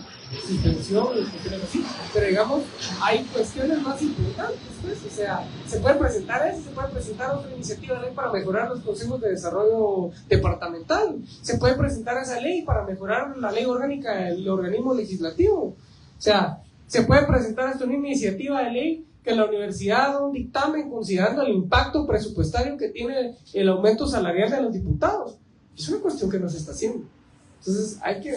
su pensión, cuestiones así, pero digamos, hay cuestiones más importantes, pues, o sea, se puede presentar otra iniciativa de ley para mejorar los consejos de desarrollo departamental, se puede presentar esa ley para mejorar la ley orgánica del organismo legislativo, o sea, Se puede presentar hasta una iniciativa de ley que la universidad haga un dictamen considerando el impacto presupuestario que tiene el aumento salarial de los diputados. Es una cuestión que no se está haciendo. Entonces hay que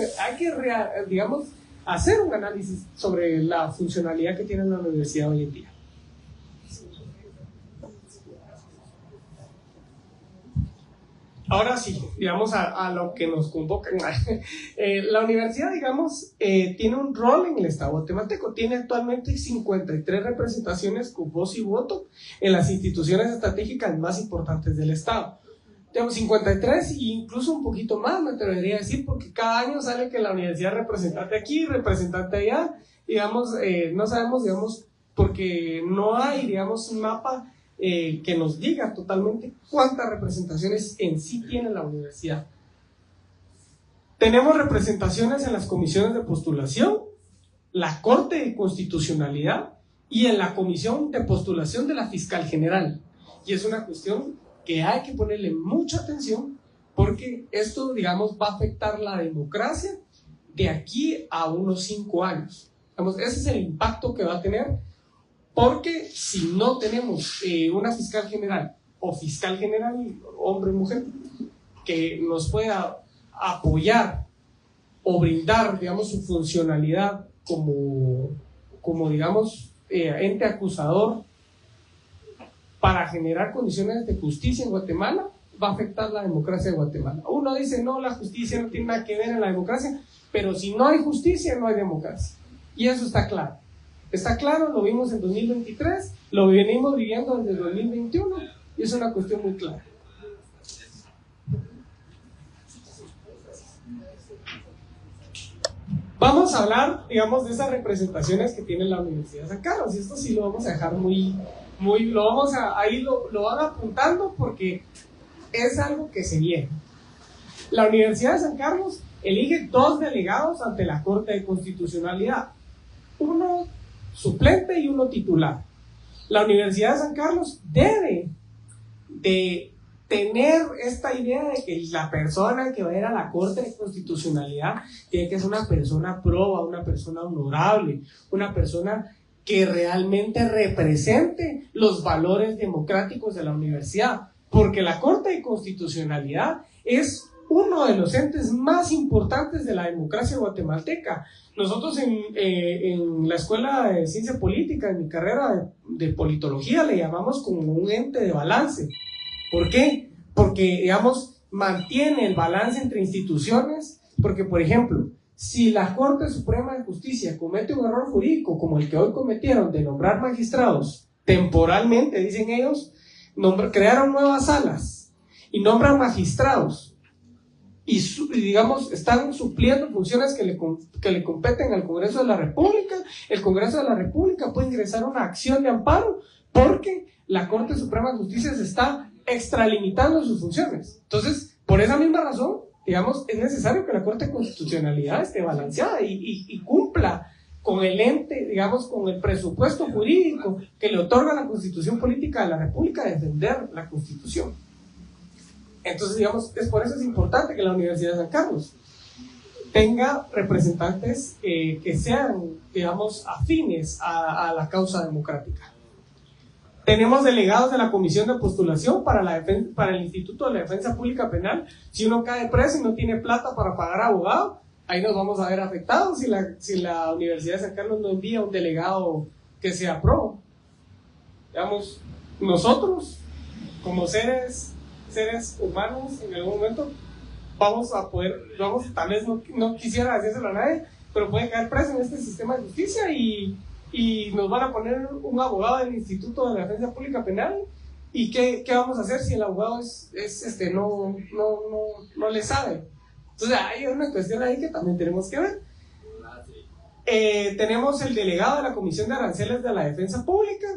digamos, hacer un análisis sobre la funcionalidad que tiene la universidad hoy en día. Ahora sí, digamos a lo que nos convocan. La universidad, digamos, tiene un rol en el Estado guatemalteco. Tiene actualmente 53 representaciones con voz y voto en las instituciones estratégicas más importantes del Estado. Tenemos 53 e incluso un poquito más, me atrevería a decir, porque cada año sale que la universidad representante aquí, representante allá, digamos, no sabemos, digamos, porque no hay, digamos, un mapa que nos diga totalmente cuántas representaciones en sí tiene la universidad. Tenemos representaciones en las comisiones de postulación, la Corte de Constitucionalidad y en la comisión de postulación de la Fiscal General. Y es una cuestión que hay que ponerle mucha atención porque esto, digamos, va a afectar la democracia de aquí a unos 5 años. Digamos, ese es el impacto que va a tener. Porque si no tenemos una fiscal general o fiscal general, hombre o mujer, que nos pueda apoyar o brindar, digamos, su funcionalidad como digamos, ente acusador para generar condiciones de justicia en Guatemala, va a afectar la democracia de Guatemala. Uno dice, no, la justicia no tiene nada que ver en la democracia, pero si no hay justicia, no hay democracia. Y eso está claro. Está claro, lo vimos en 2023, lo venimos viviendo desde 2021 y es una cuestión muy clara. Vamos a hablar, digamos, de esas representaciones que tiene la Universidad de San Carlos, y esto sí lo vamos a dejar ahí lo van apuntando porque es algo que se viene. La Universidad de San Carlos elige 2 delegados ante la Corte de Constitucionalidad, uno suplente y uno titular. La Universidad de San Carlos debe de tener esta idea de que la persona que va a ir a la Corte de Constitucionalidad tiene que ser una persona proba, una persona honorable, una persona que realmente represente los valores democráticos de la universidad, porque la Corte de Constitucionalidad es uno de los entes más importantes de la democracia guatemalteca. Nosotros en la Escuela de Ciencia Política, en mi carrera de politología, le llamamos como un ente de balance. ¿Por qué? Porque, digamos, mantiene el balance entre instituciones, porque, por ejemplo, si la Corte Suprema de Justicia comete un error jurídico, como el que hoy cometieron de nombrar magistrados temporalmente, dicen ellos, crearon nuevas salas y nombran magistrados, y digamos, están supliendo funciones que le competen al Congreso de la República. El Congreso de la República puede ingresar una acción de amparo porque la Corte Suprema de Justicia se está extralimitando sus funciones. Entonces, por esa misma razón, digamos, es necesario que la Corte de Constitucionalidad esté balanceada y cumpla con el ente, digamos, con el presupuesto jurídico que le otorga la Constitución Política de la República de defender la Constitución. Entonces, digamos, por eso es importante que la Universidad de San Carlos tenga representantes que sean, digamos, afines a la causa democrática. Tenemos delegados de la Comisión de Postulación para el Instituto de la Defensa Pública Penal. Si uno cae preso y no tiene plata para pagar abogado, ahí nos vamos a ver afectados si la Universidad de San Carlos no envía un delegado que sea pro. Digamos, nosotros, como seres humanos, en algún momento tal vez no quisiera decírselo a nadie, pero puede caer preso en este sistema de justicia y nos van a poner un abogado del Instituto de la Defensa Pública Penal. ¿Y qué vamos a hacer si el abogado no le sabe? Entonces hay una cuestión ahí que también tenemos que ver. Tenemos el delegado de la Comisión de Aranceles de la Defensa Pública.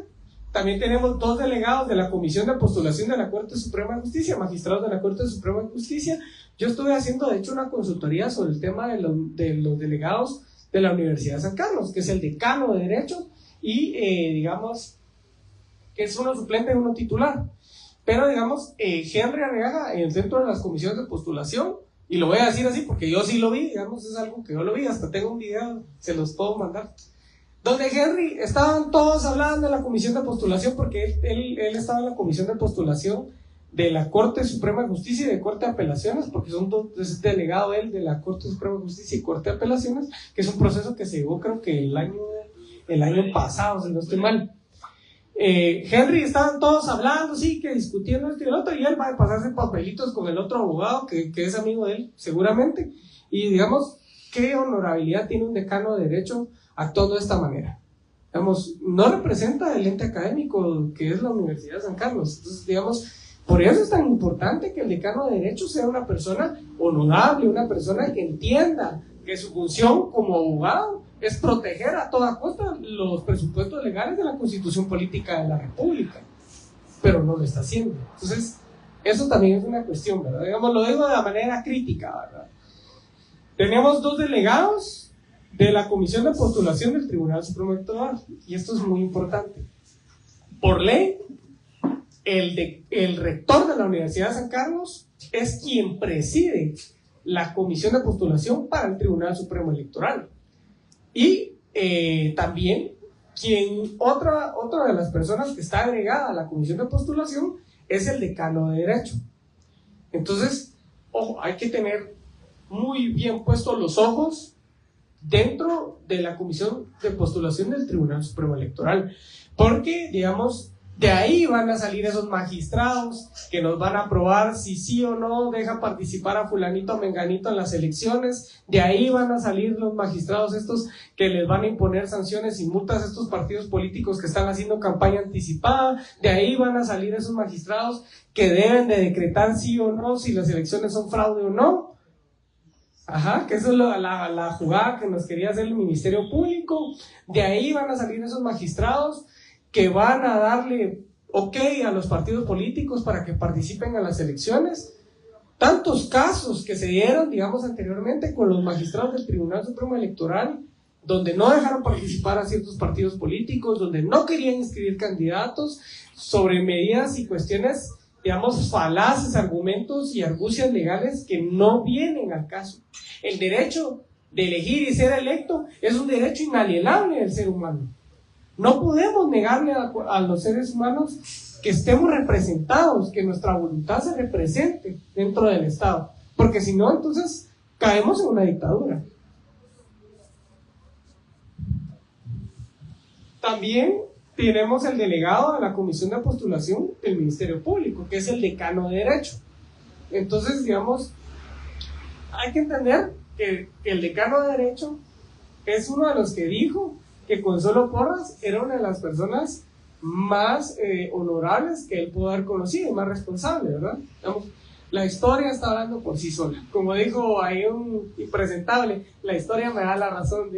También tenemos 2 delegados de la Comisión de Postulación de la Corte Suprema de Justicia, magistrados de la Corte Suprema de Justicia. Yo estuve haciendo, de hecho, una consultoría sobre el tema de los delegados de la Universidad de San Carlos, que es el decano de Derecho y, digamos, que es uno suplente y uno titular. Pero, digamos, Henry Arriaga, en el centro de las comisiones de postulación, y lo voy a decir así porque yo sí lo vi, digamos, es algo que yo lo vi, hasta tengo un video, se los puedo mandar. Donde Henry, estaban todos hablando de la comisión de postulación, porque él estaba en la comisión de postulación de la Corte Suprema de Justicia y de Corte de Apelaciones, porque son dos, es delegado él de la Corte Suprema de Justicia y Corte de Apelaciones, que es un proceso que se llevó creo que el año pasado, si no estoy mal. Henry, estaban todos hablando, sí, que discutiendo esto y el otro, y él va a pasarse papelitos con el otro abogado que es amigo de él, seguramente, y digamos, ¿qué honorabilidad tiene un decano de derecho actuando de esta manera? Digamos, no representa el ente académico que es la Universidad de San Carlos. Entonces, digamos, por eso es tan importante que el decano de derecho sea una persona honorable, una persona que entienda que su función como abogado es proteger a toda costa los presupuestos legales de la Constitución Política de la República, pero no lo está haciendo. Entonces, eso también es una cuestión, ¿verdad? Digamos, lo digo de la manera crítica, ¿verdad? Tenemos dos delegados de la Comisión de Postulación del Tribunal Supremo Electoral, y esto es muy importante. Por ley, el rector de la Universidad de San Carlos es quien preside la Comisión de Postulación para el Tribunal Supremo Electoral. Y también otra de las personas que está agregada a la Comisión de Postulación es el decano de Derecho. Entonces, ojo, hay que tener muy bien puestos los ojos dentro de la Comisión de Postulación del Tribunal Supremo Electoral, porque, digamos, de ahí van a salir esos magistrados que nos van a aprobar si sí o no dejan participar a fulanito o menganito en las elecciones. De ahí van a salir los magistrados estos que les van a imponer sanciones y multas a estos partidos políticos que están haciendo campaña anticipada. De ahí van a salir esos magistrados que deben de decretar sí o no si las elecciones son fraude o no. Ajá, que eso es la jugada que nos quería hacer el Ministerio Público. De ahí van a salir esos magistrados que van a darle ok a los partidos políticos para que participen en las elecciones. Tantos casos que se dieron, digamos, anteriormente con los magistrados del Tribunal Supremo Electoral, donde no dejaron participar a ciertos partidos políticos, donde no querían inscribir candidatos, sobre medidas y cuestiones, digamos, falaces, argumentos y argucias legales que no vienen al caso. El derecho de elegir y ser electo es un derecho inalienable del ser humano. No podemos negarle a los seres humanos que estemos representados, que nuestra voluntad se represente dentro del Estado, porque si no, entonces caemos en una dictadura. También tenemos el delegado de la Comisión de Postulación del Ministerio Público, que es el decano de Derecho. Entonces, digamos, hay que entender que el decano de Derecho es uno de los que dijo que Consuelo Porras era una de las personas más honorables que él pudo haber conocido, más responsable, ¿verdad? Digamos, la historia está hablando por sí sola. Como dijo ahí un impresentable, la historia me da la razón.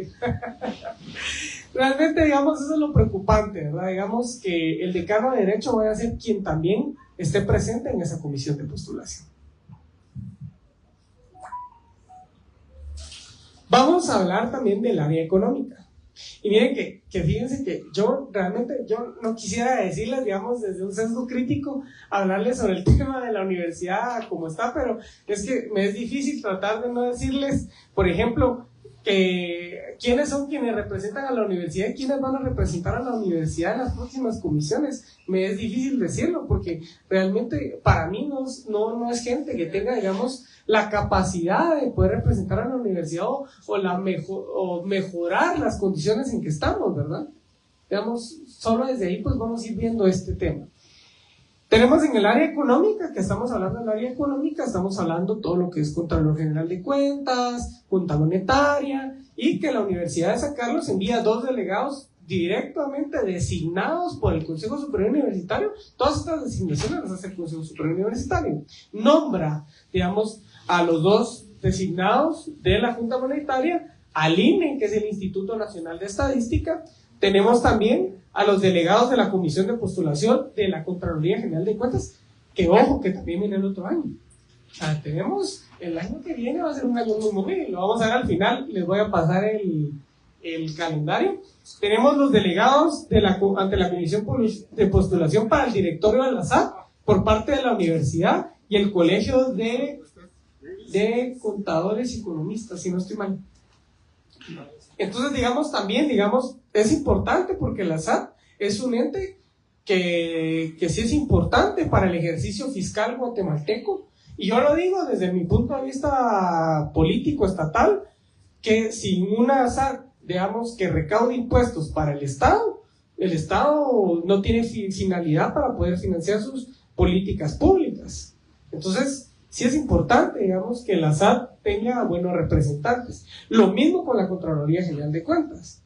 Realmente, digamos, eso es lo preocupante, ¿verdad? Digamos que el decano de Derecho vaya a ser quien también esté presente en esa comisión de postulación. Vamos a hablar también del área económica. Y miren que fíjense que yo no quisiera decirles, digamos, desde un sesgo crítico, hablarles sobre el tema de la universidad como está, pero es que me es difícil tratar de no decirles, por ejemplo, que quiénes son quienes representan a la universidad y quiénes van a representar a la universidad en las próximas comisiones. Me es difícil decirlo porque realmente para mí no es gente que tenga, digamos, la capacidad de poder representar a la universidad o mejorar las condiciones en que estamos, ¿verdad? Digamos, solo desde ahí pues vamos a ir viendo este tema. Tenemos en el área económica, que estamos hablando del área económica, estamos hablando todo lo que es Contralor General de Cuentas, Junta Monetaria, y que la Universidad de San Carlos envía 2 delegados directamente designados por el Consejo Superior Universitario. Todas estas designaciones las hace el Consejo Superior Universitario. Nombra, digamos, a los 2 designados de la Junta Monetaria, al INE, que es el Instituto Nacional de Estadística. Tenemos también a los delegados de la Comisión de Postulación de la Contraloría General de Cuentas, que ojo, que también viene el otro año. O sea, tenemos, el año que viene va a ser un año muy movido, lo vamos a ver al final, les voy a pasar el calendario. Tenemos los delegados ante la Comisión de Postulación para el Directorio de la SAT por parte de la universidad y el Colegio de Contadores y Economistas, si no estoy mal. Entonces, digamos, también, digamos, Es importante porque la SAT es un ente que sí es importante para el ejercicio fiscal guatemalteco. Y yo lo digo desde mi punto de vista político estatal, que sin una SAT, digamos, que recaude impuestos para el Estado no tiene finalidad para poder financiar sus políticas públicas. Entonces, sí es importante, digamos, que la SAT tenga buenos representantes. Lo mismo con la Contraloría General de Cuentas.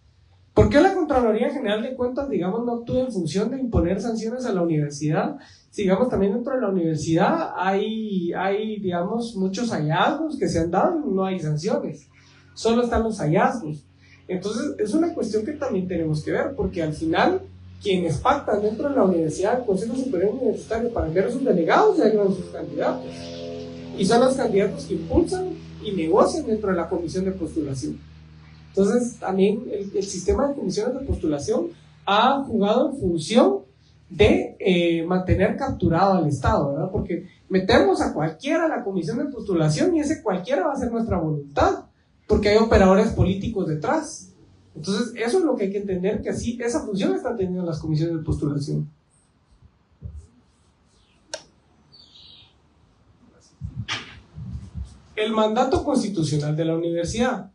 ¿Por qué la Contraloría General de Cuentas, digamos, no actúa en función de imponer sanciones a la universidad? Si, digamos, también dentro de la universidad hay, digamos, muchos hallazgos que se han dado y no hay sanciones. Solo están los hallazgos. Entonces, es una cuestión que también tenemos que ver, porque al final, quienes pactan dentro de la universidad, el Consejo Superior Universitario, para enviar a sus delegados, ya llevan sus candidatos. Y son los candidatos que impulsan y negocian dentro de la comisión de postulación. Entonces, también el sistema de comisiones de postulación ha jugado en función de mantener capturado al Estado, ¿verdad? Porque metemos a cualquiera a la comisión de postulación y ese cualquiera va a ser nuestra voluntad, porque hay operadores políticos detrás. Entonces, eso es lo que hay que entender, que así esa función están teniendo las comisiones de postulación. El mandato constitucional de la universidad.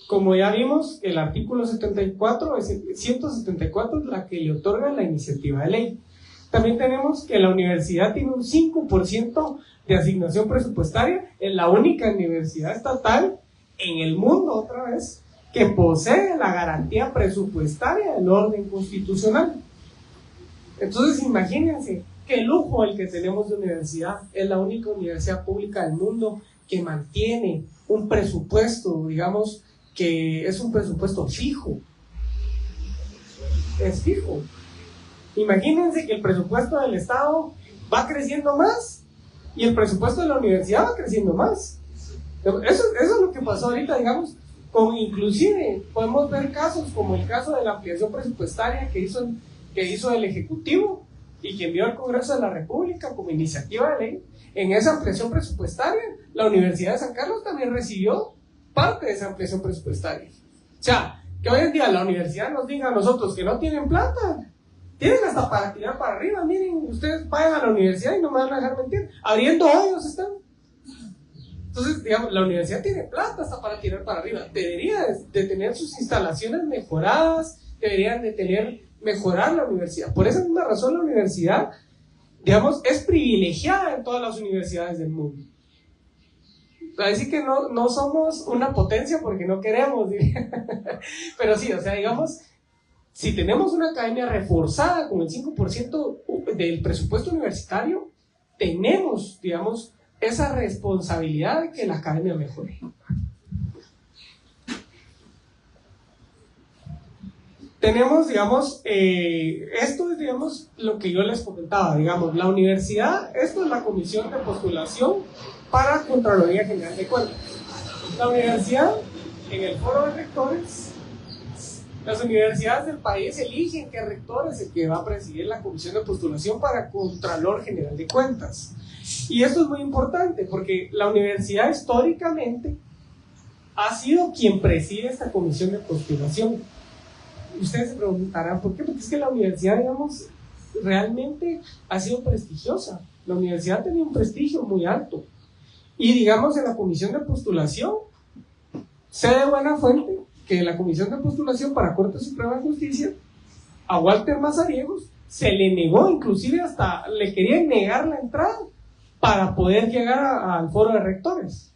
Como ya vimos, el artículo 174 es la que le otorga la iniciativa de ley. También tenemos que la universidad tiene un 5% de asignación presupuestaria, es la única universidad estatal en el mundo, otra vez, que posee la garantía presupuestaria del orden constitucional. Entonces, imagínense qué lujo el que tenemos de universidad. Es la única universidad pública del mundo que mantiene un presupuesto, digamos, que es un presupuesto fijo. Es fijo. Imagínense que el presupuesto del Estado va creciendo más y el presupuesto de la universidad va creciendo más. Eso es lo que pasó ahorita, digamos, inclusive podemos ver casos como el caso de la ampliación presupuestaria que hizo el Ejecutivo y que envió al Congreso de la República como iniciativa de ley. En esa ampliación presupuestaria, la Universidad de San Carlos también recibió parte de esa ampliación presupuestaria. O sea, que hoy en día la universidad nos diga a nosotros que no tienen plata, tienen hasta para tirar para arriba. Miren, ustedes vayan a la universidad y no me van a dejar mentir, abriendo hoyos están. Entonces, digamos, la universidad tiene plata hasta para tirar para arriba. Debería de tener sus instalaciones mejoradas, deberían de mejorar la universidad. Por esa misma razón la universidad, digamos, es privilegiada en todas las universidades del mundo. Así que no somos una potencia porque no queremos, pero sí, o sea, digamos, si tenemos una academia reforzada con el 5% del presupuesto universitario, tenemos, digamos, esa responsabilidad de que la academia mejore. Tenemos, digamos, esto es, digamos, lo que yo les comentaba, digamos, la universidad, esto es la comisión de postulación para Contraloría General de Cuentas. La universidad, en el foro de rectores, las universidades del país eligen qué rector es el que va a presidir la comisión de postulación para Contralor General de Cuentas. Y esto es muy importante porque la universidad históricamente ha sido quien preside esta comisión de postulación. Ustedes se preguntarán, ¿por qué? Porque es que la universidad, digamos, realmente ha sido prestigiosa. La universidad tenía un prestigio muy alto. Y digamos, en la comisión de postulación, sé de buena fuente que la comisión de postulación para Corte Suprema de Justicia, a Walter Mazariegos, se le negó, inclusive hasta le querían negar la entrada para poder llegar al foro de rectores.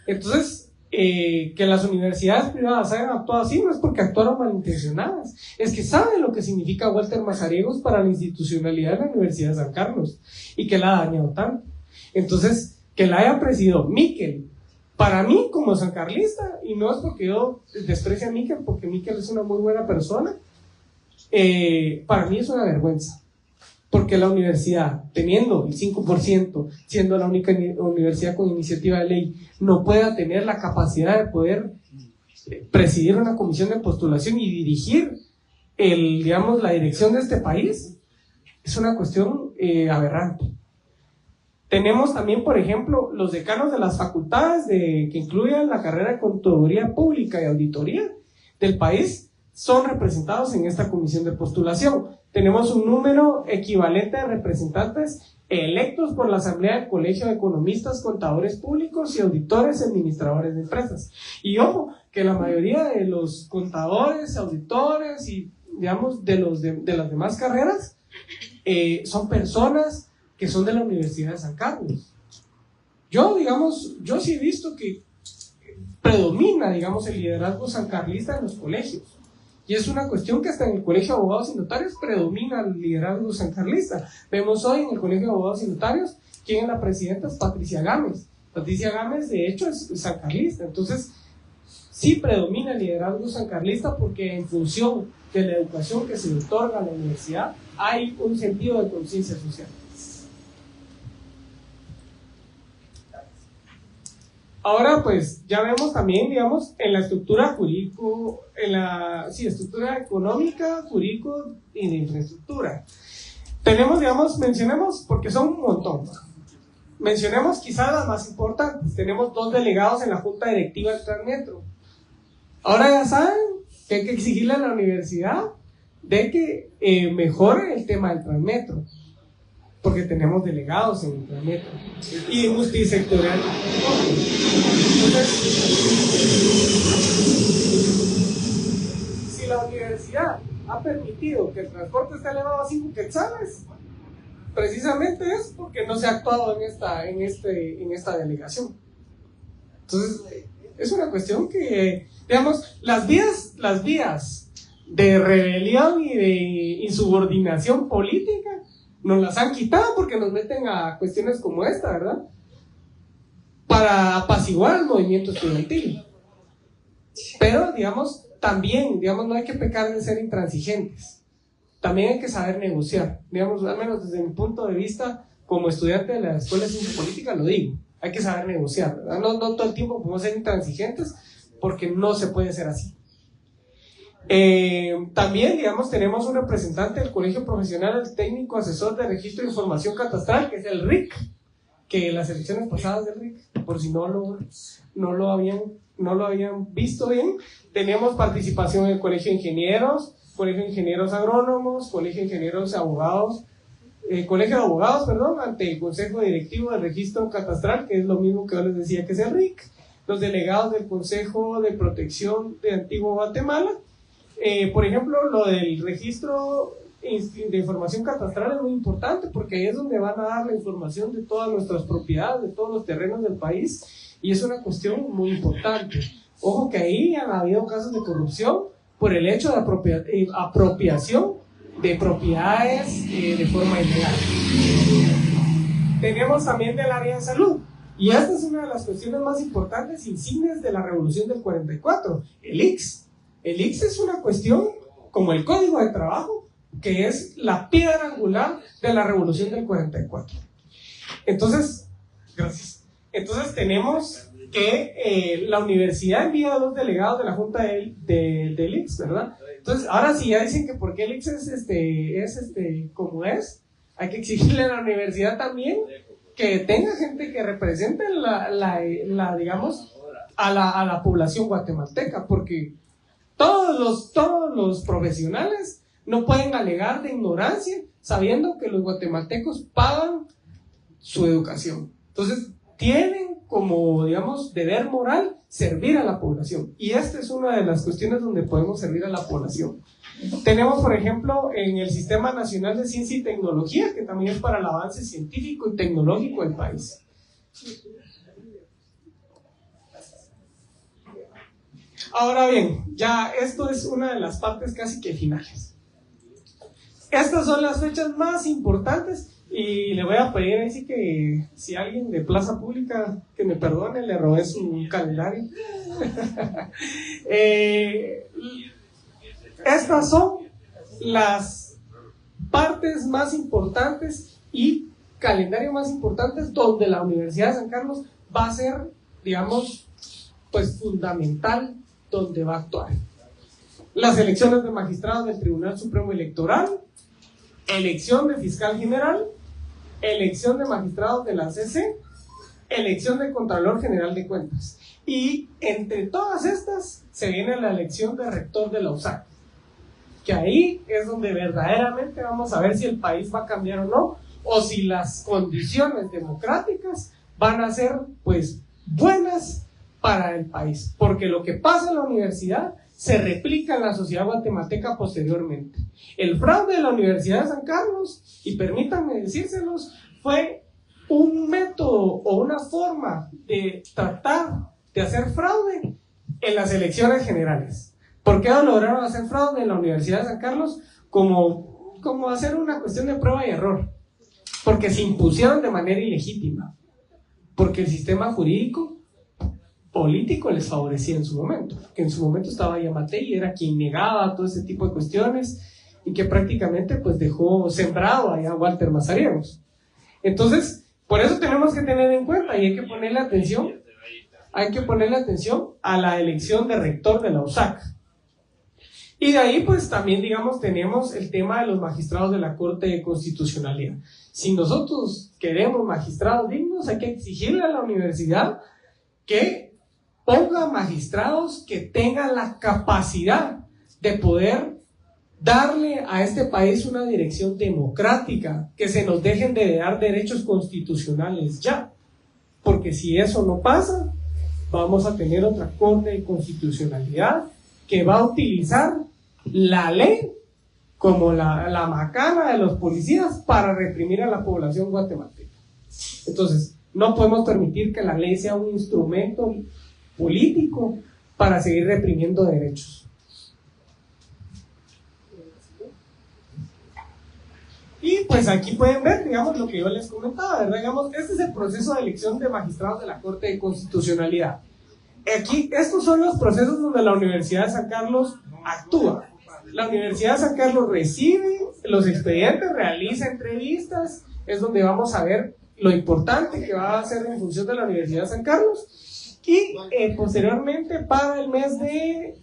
Entonces, que las universidades privadas hayan actuado así no es porque actuaron malintencionadas, es que saben lo que significa Walter Mazariegos para la institucionalidad de la Universidad de San Carlos y que la ha dañado tanto. Entonces, que la haya presidido Miquel, para mí como sancarlista, y no es porque yo desprecie a Miquel, porque Miquel es una muy buena persona, para mí es una vergüenza. Porque la universidad, teniendo el 5%, siendo la única universidad con iniciativa de ley, no pueda tener la capacidad de poder presidir una comisión de postulación y dirigir digamos, la dirección de este país, es una cuestión aberrante. Tenemos también, por ejemplo, los decanos de las facultades que incluyen la carrera de Contaduría Pública y Auditoría del país, son representados en esta comisión de postulación. Tenemos un número equivalente de representantes electos por la Asamblea del Colegio de Economistas, Contadores Públicos y Auditores Administradores de Empresas. Y ojo, que la mayoría de los contadores, auditores y, digamos, de las demás carreras son personas que son de la Universidad de San Carlos. Yo sí he visto que predomina, digamos, el liderazgo sancarlista en los colegios. Y es una cuestión que hasta en el Colegio de Abogados y Notarios predomina el liderazgo sancarlista. Vemos hoy en el Colegio de Abogados y Notarios quién es la presidenta, es Patricia Gámez. Patricia Gámez, de hecho, es sancarlista. Entonces, sí predomina el liderazgo sancarlista porque en función de la educación que se otorga a la universidad hay un sentido de conciencia social. Ahora, pues, ya vemos también, digamos, en la estructura jurídico, estructura económica, jurídico y de infraestructura. Tenemos, digamos, mencionemos, porque son un montón, ¿no? Mencionemos quizás las más importantes. Tenemos 2 delegados en la Junta Directiva del Transmetro. Ahora ya saben que hay que exigirle a la universidad de que mejore el tema del Transmetro, porque tenemos delegados en el Transmetro y multisectorial. Entonces, si la universidad ha permitido que el transporte esté elevado a 5 quetzales, precisamente es porque no se ha actuado en esta delegación. Entonces, es una cuestión que, digamos, las vías de rebelión y de insubordinación política nos las han quitado porque nos meten a cuestiones como esta, ¿verdad? Para apaciguar el movimiento estudiantil. Pero, digamos, también, digamos, no hay que pecar de ser intransigentes. También hay que saber negociar. Digamos, al menos desde mi punto de vista, como estudiante de la Escuela de Ciencia Política, lo digo. Hay que saber negociar, ¿verdad? No todo el tiempo podemos ser intransigentes porque no se puede ser así. También, digamos, tenemos un representante del Colegio Profesional Técnico Asesor de Registro de Información Catastral, que es el RIC, que las elecciones pasadas del RIC, por si no lo habían visto bien, teníamos participación en el Colegio de Ingenieros, Colegio de Ingenieros Agrónomos, Colegio de Ingenieros Abogados, Colegio de Abogados, perdón, ante el Consejo Directivo del Registro Catastral, que es lo mismo que yo les decía que es el RIC, los delegados del Consejo de Protección de Antigua Guatemala. Por ejemplo, lo del registro de información catastral es muy importante porque ahí es donde van a dar la información de todas nuestras propiedades, de todos los terrenos del país, y es una cuestión muy importante. Ojo que ahí han habido casos de corrupción por el hecho de apropiación de propiedades de forma ilegal. Tenemos también del área de salud, y esta es una de las cuestiones más importantes, insignes de la Revolución del 44, el ICS. El ICS es una cuestión como el Código de Trabajo, que es la piedra angular de la Revolución del 44. Entonces, gracias. Entonces tenemos que la universidad envía a 2 delegados de la Junta del ICS, ¿verdad? Entonces, ahora sí ya dicen que por qué el ICS es como es, hay que exigirle a la universidad también que tenga gente que represente digamos, a la población guatemalteca, porque todos los profesionales no pueden alegar de ignorancia sabiendo que los guatemaltecos pagan su educación. Entonces, tienen como, digamos, deber moral servir a la población. Y esta es una de las cuestiones donde podemos servir a la población. Tenemos, por ejemplo, en el Sistema Nacional de Ciencia y Tecnología, que también es para el avance científico y tecnológico del país. Ahora bien, ya esto es una de las partes casi que finales. Estas son las fechas más importantes y le voy a pedir así que si alguien de Plaza Pública que me perdone, le robé su calendario. Estas son las partes más importantes y calendario más importantes donde la Universidad de San Carlos va a ser, digamos, pues fundamental, donde va a actuar. Las elecciones de magistrados del Tribunal Supremo Electoral, elección de fiscal general, elección de magistrados de la CC, elección de Contralor General de Cuentas. Y entre todas estas se viene la elección de rector de la USAC. que ahí es donde verdaderamente vamos a ver si el país va a cambiar o no, o si las condiciones democráticas van a ser pues buenas para el país, porque lo que pasa en la universidad se replica en la sociedad guatemalteca posteriormente. El fraude de la Universidad de San Carlos, y permítanme decírselos, fue un método o una forma de tratar de hacer fraude en las elecciones generales. ¿Por qué lograron hacer fraude en la Universidad de San Carlos? Como hacer una cuestión de prueba y error, porque se impusieron de manera ilegítima, porque el sistema jurídico político les favorecía en su momento, que en su momento estaba Yamatei y era quien negaba todo ese tipo de cuestiones y que prácticamente pues dejó sembrado allá a Walter Mazariegos. Entonces, por eso tenemos que tener en cuenta y hay que ponerle atención a la elección de rector de la USAC. Y de ahí pues también digamos tenemos el tema de los magistrados de la Corte de Constitucionalidad. Si nosotros queremos magistrados dignos, hay que exigirle a la universidad que ponga magistrados que tengan la capacidad de poder darle a este país una dirección democrática, que se nos dejen de dar derechos constitucionales ya, porque si eso no pasa, vamos a tener otra Corte de Constitucionalidad que va a utilizar la ley como la macana de los policías para reprimir a la población guatemalteca. Entonces, no podemos permitir que la ley sea un instrumento político para seguir reprimiendo derechos. Y pues aquí pueden ver, digamos, lo que yo les comentaba, ¿verdad? Digamos, este es el proceso de elección de magistrados de la Corte de Constitucionalidad. Aquí, estos son los procesos donde la Universidad de San Carlos actúa. La Universidad de San Carlos recibe los expedientes, realiza entrevistas, es donde vamos a ver lo importante que va a hacer en función de la Universidad de San Carlos. Y posteriormente, para el mes de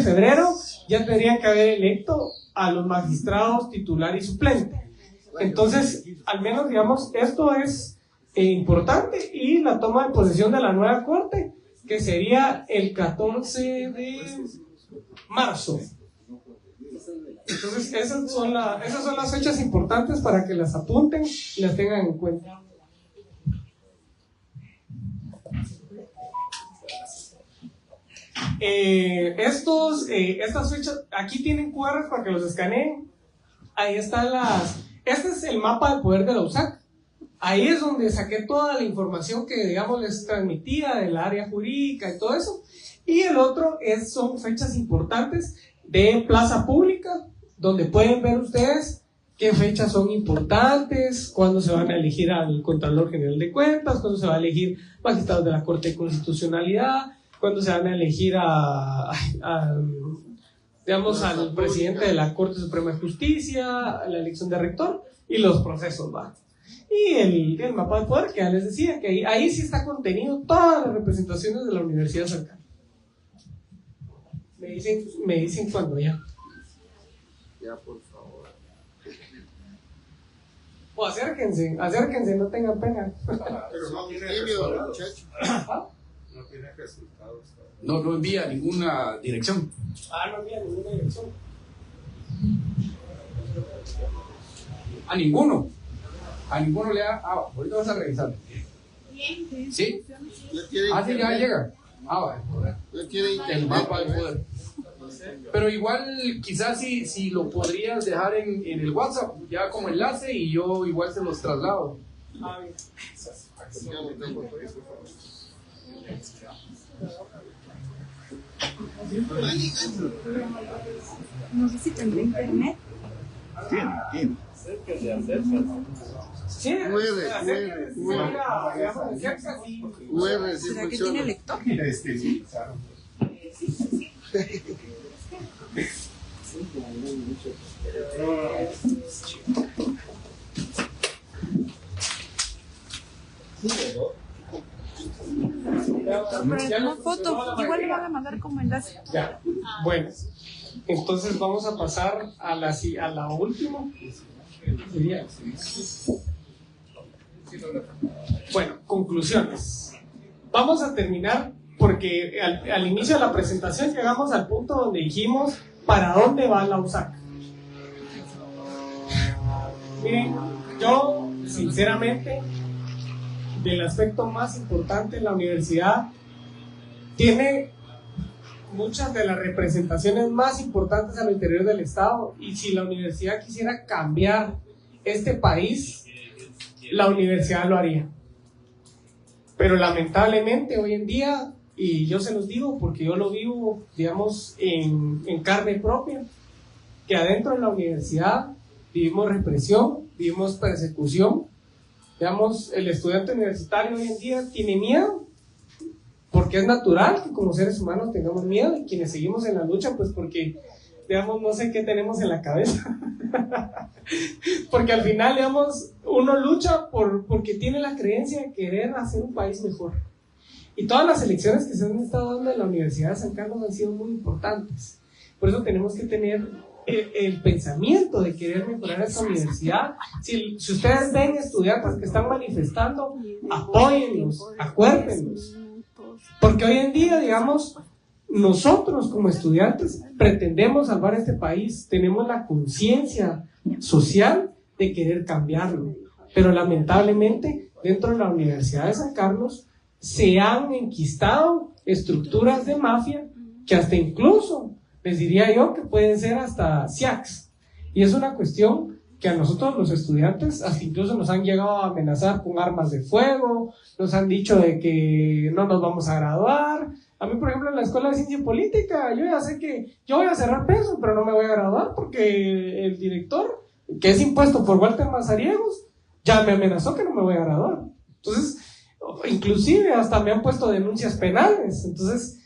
febrero, ya tendrían que haber electo a los magistrados titular y suplente. Entonces, al menos, digamos, esto es importante. Y la toma de posesión de la nueva corte, que sería el 14 de marzo. Entonces, esas son las fechas importantes para que las apunten y las tengan en cuenta. Estas fechas, aquí tienen QR para que los escaneen. Ahí están este es el mapa de poder de la USAC. Ahí es donde saqué toda la información que, digamos, les transmitía del área jurídica y todo eso. Y el otro son fechas importantes de plaza pública, donde pueden ver ustedes qué fechas son importantes, cuándo se van a elegir al Contralor General de Cuentas, cuándo se va a elegir magistrados de la Corte de Constitucionalidad, cuándo se van a elegir digamos, al presidente de la Corte Suprema de Justicia, la elección de rector y los procesos, ¿va? Y el mapa de poder, que ya les decía, que ahí sí está contenido todas las representaciones de la Universidad de San Carlos. Me dicen cuándo ya. Ya, por favor. O acérquense, no tengan pena. Pero no tiene resultados. No tiene resultados. No envía ninguna dirección. No envía ninguna dirección. A ninguno. A ninguno le da. Ahorita vas a revisar. ¿Sí? Sí, ya llega. Vale. El mapa del poder. Pero igual, quizás si lo podrías dejar en el WhatsApp, ya como enlace, y yo igual se los traslado. Bien. No sé si tendrá internet. Tiene. Sí, ¿Será que tiene lector? Pero una foto, igual le van a mandar como enlace. Ya, bueno, entonces vamos a pasar a la última. Bueno, conclusiones. Vamos a terminar porque al inicio de la presentación llegamos al punto donde dijimos ¿para dónde va la USAC? Miren, yo sinceramente, del aspecto más importante, la universidad tiene muchas de las representaciones más importantes al interior del Estado, y si la universidad quisiera cambiar este país, la universidad lo haría. Pero lamentablemente hoy en día, y yo se los digo porque yo lo vivo, digamos, en carne propia, que adentro de la universidad vivimos represión, vivimos persecución. Digamos, el estudiante universitario hoy en día tiene miedo, porque es natural que como seres humanos tengamos miedo, y quienes seguimos en la lucha, pues porque, digamos, no sé qué tenemos en la cabeza. Porque al final, digamos, uno lucha porque tiene la creencia de querer hacer un país mejor. Y todas las elecciones que se han estado dando en la Universidad de San Carlos han sido muy importantes. Por eso tenemos que tener el pensamiento de querer mejorar esta universidad. Si ustedes ven estudiantes que están manifestando, apóyenlos, acuérdenlos. Porque hoy en día, digamos, nosotros como estudiantes pretendemos salvar este país, tenemos la conciencia social de querer cambiarlo, pero lamentablemente dentro de la Universidad de San Carlos se han enquistado estructuras de mafia que hasta incluso, les diría yo, que pueden ser hasta SIACs, y es una cuestión que a nosotros los estudiantes hasta incluso nos han llegado a amenazar con armas de fuego, nos han dicho de que no nos vamos a graduar. A mí, por ejemplo, en la Escuela de Ciencia Política, yo ya sé que yo voy a cerrar peso, pero no me voy a graduar porque el director, que es impuesto por Walter Mazariegos, ya me amenazó que no me voy a graduar. Entonces, inclusive hasta me han puesto denuncias penales. Entonces,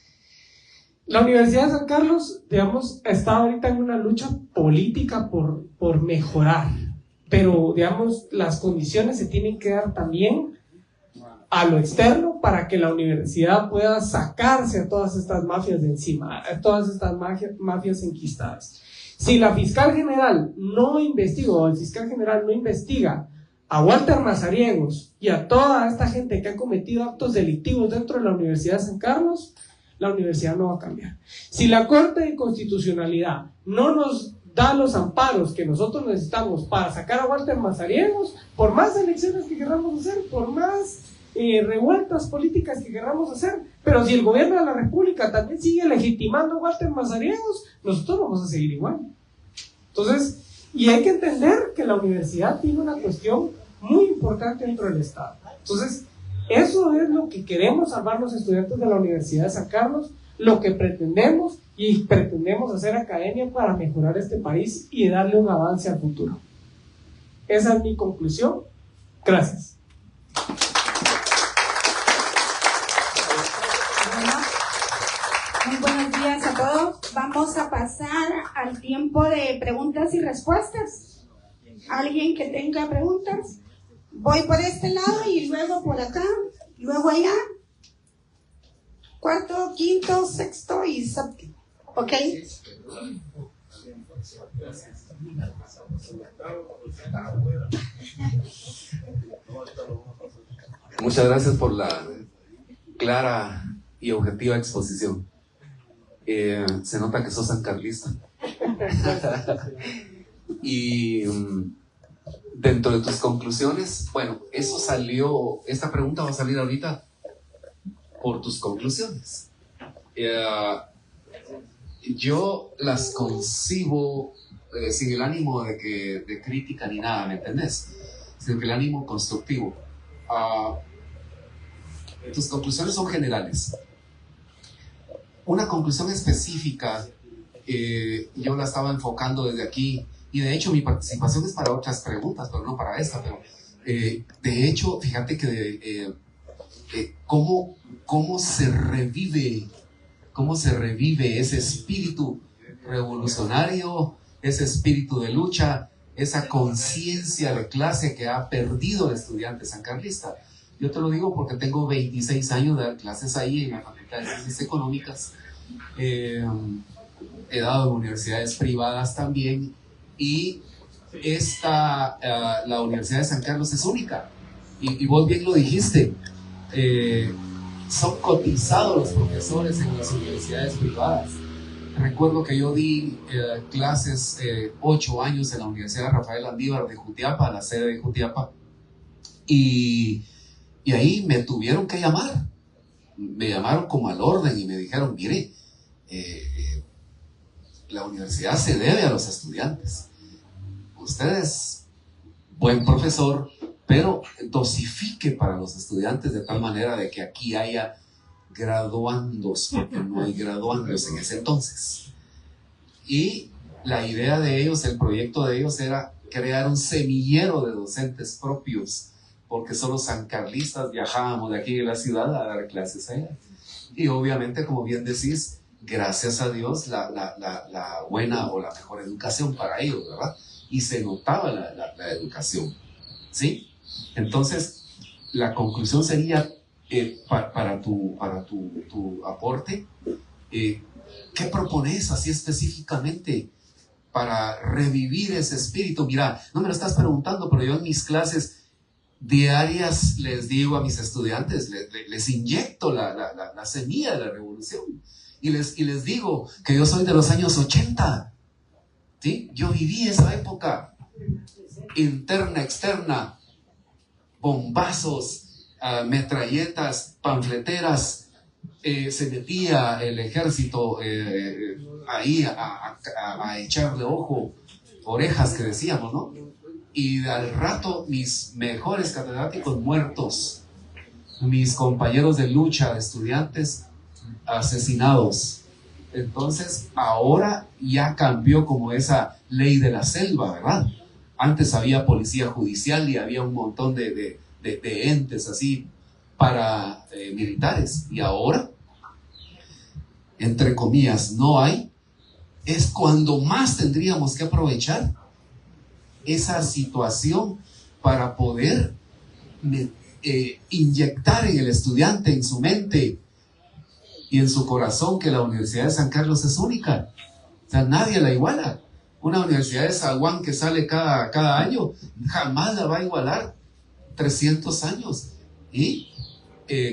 la Universidad de San Carlos, digamos, está ahorita en una lucha política por mejorar, pero, digamos, las condiciones se tienen que dar también a lo externo para que la universidad pueda sacarse a todas estas mafias de encima, a todas estas mafias enquistadas. Si la fiscal general no investiga, o el fiscal general no investiga a Walter Mazariegos y a toda esta gente que ha cometido actos delictivos dentro de la Universidad de San Carlos, la universidad no va a cambiar. Si la Corte de Constitucionalidad no nos da los amparos que nosotros necesitamos para sacar a Walter Mazariegos, por más elecciones que queramos hacer, por más revueltas políticas que queramos hacer, pero si el gobierno de la República también sigue legitimando a Walter Mazariegos, nosotros vamos a seguir igual. Entonces, y hay que entender que la universidad tiene una cuestión muy importante dentro del Estado. Entonces, eso es lo que queremos salvar los estudiantes de la Universidad de San Carlos, lo que pretendemos, y pretendemos hacer academia para mejorar este país y darle un avance al futuro. Esa es mi conclusión. Gracias. Muy buenos días a todos. Vamos a pasar al tiempo de preguntas y respuestas. ¿Alguien que tenga preguntas? Voy por este lado y luego por acá, luego allá. Cuarto, quinto, sexto y séptimo. ¿Ok? Muchas gracias por la clara y objetiva exposición. Se nota que sos sancarlista. Y dentro de tus conclusiones, bueno, eso salió, esta pregunta va a salir ahorita por tus conclusiones. Yo las concibo sin el ánimo de crítica ni nada, ¿me entendés? Sino que el ánimo constructivo. Tus conclusiones son generales. Una conclusión específica, yo la estaba enfocando desde aquí, y de hecho mi participación es para otras preguntas, pero no para esta. Pero de hecho, fíjate que cómo se revive ese espíritu revolucionario, ese espíritu de lucha, esa conciencia de clase que ha perdido el estudiante sancarlista. Yo te lo digo porque tengo 26 años de dar clases ahí en la Facultad de Ciencias Económicas. He dado en universidades privadas también, y la Universidad de San Carlos es única. Y vos bien lo dijiste, son cotizados los profesores en las universidades privadas. recuerdo que yo di clases 8 años en la Universidad Rafael Andívar de Jutiapa, la sede de Jutiapa, y ahí me tuvieron que llamar. Me llamaron como al orden y me dijeron, mire, la universidad se debe a los estudiantes. Usted es buen profesor, pero dosifique para los estudiantes de tal manera de que aquí haya graduandos, porque no hay graduandos en ese entonces. Y la idea de ellos, el proyecto de ellos era crear un semillero de docentes propios, porque solo sancarlistas viajábamos de aquí de la ciudad a dar clases allá. Y obviamente, como bien decís, gracias a Dios, la buena o la mejor educación para ellos, ¿verdad? Y se notaba la educación, ¿sí? Entonces, la conclusión sería, para tu aporte, ¿qué propones así específicamente para revivir ese espíritu? Mira, no me lo estás preguntando, pero yo en mis clases diarias les digo a mis estudiantes, les inyecto la semilla de la revolución y les digo que yo soy de los años 80, ¿sí? Yo viví esa época, interna, externa, bombazos, metralletas, panfleteras, se metía el ejército ahí a echarle orejas que decíamos, ¿no? Y al rato mis mejores catedráticos muertos, mis compañeros de lucha, estudiantes asesinados. Entonces ahora ya cambió como esa ley de la selva, ¿verdad? Antes había policía judicial y había un montón de entes así para militares, y ahora, entre comillas, no hay. Es cuando más tendríamos que aprovechar esa situación para poder inyectar en el estudiante, en su mente y en su corazón, que la Universidad de San Carlos es única. O sea, nadie la iguala. Una universidad de Zaguán que sale cada año jamás la va a igualar 300 años. Y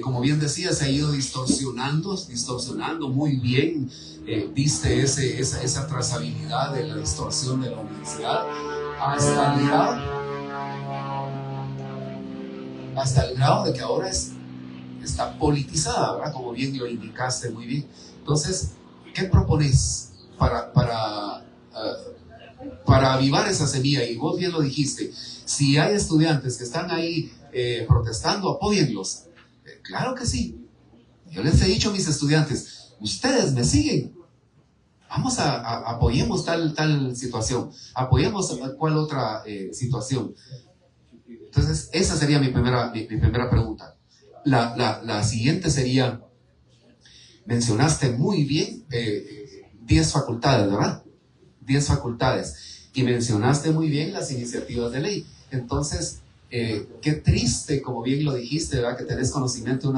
como bien decía, se ha ido distorsionando muy bien. Viste esa trazabilidad de la distorsión de la universidad hasta el grado de que ahora está politizada, ¿verdad? Como bien lo indicaste muy bien. Entonces, ¿qué propones para avivar esa semilla? Y vos bien lo dijiste, si hay estudiantes que están ahí protestando, apóyenlos. Claro que sí. Yo les he dicho a mis estudiantes, ustedes me siguen, vamos apoyemos tal situación, apoyemos cuál otra situación. Entonces esa sería mi primera pregunta. La siguiente sería, mencionaste muy bien 10 facultades, ¿verdad? 10 facultades, y mencionaste muy bien las iniciativas de ley. Entonces, qué triste, como bien lo dijiste, ¿verdad? Que tenés conocimiento de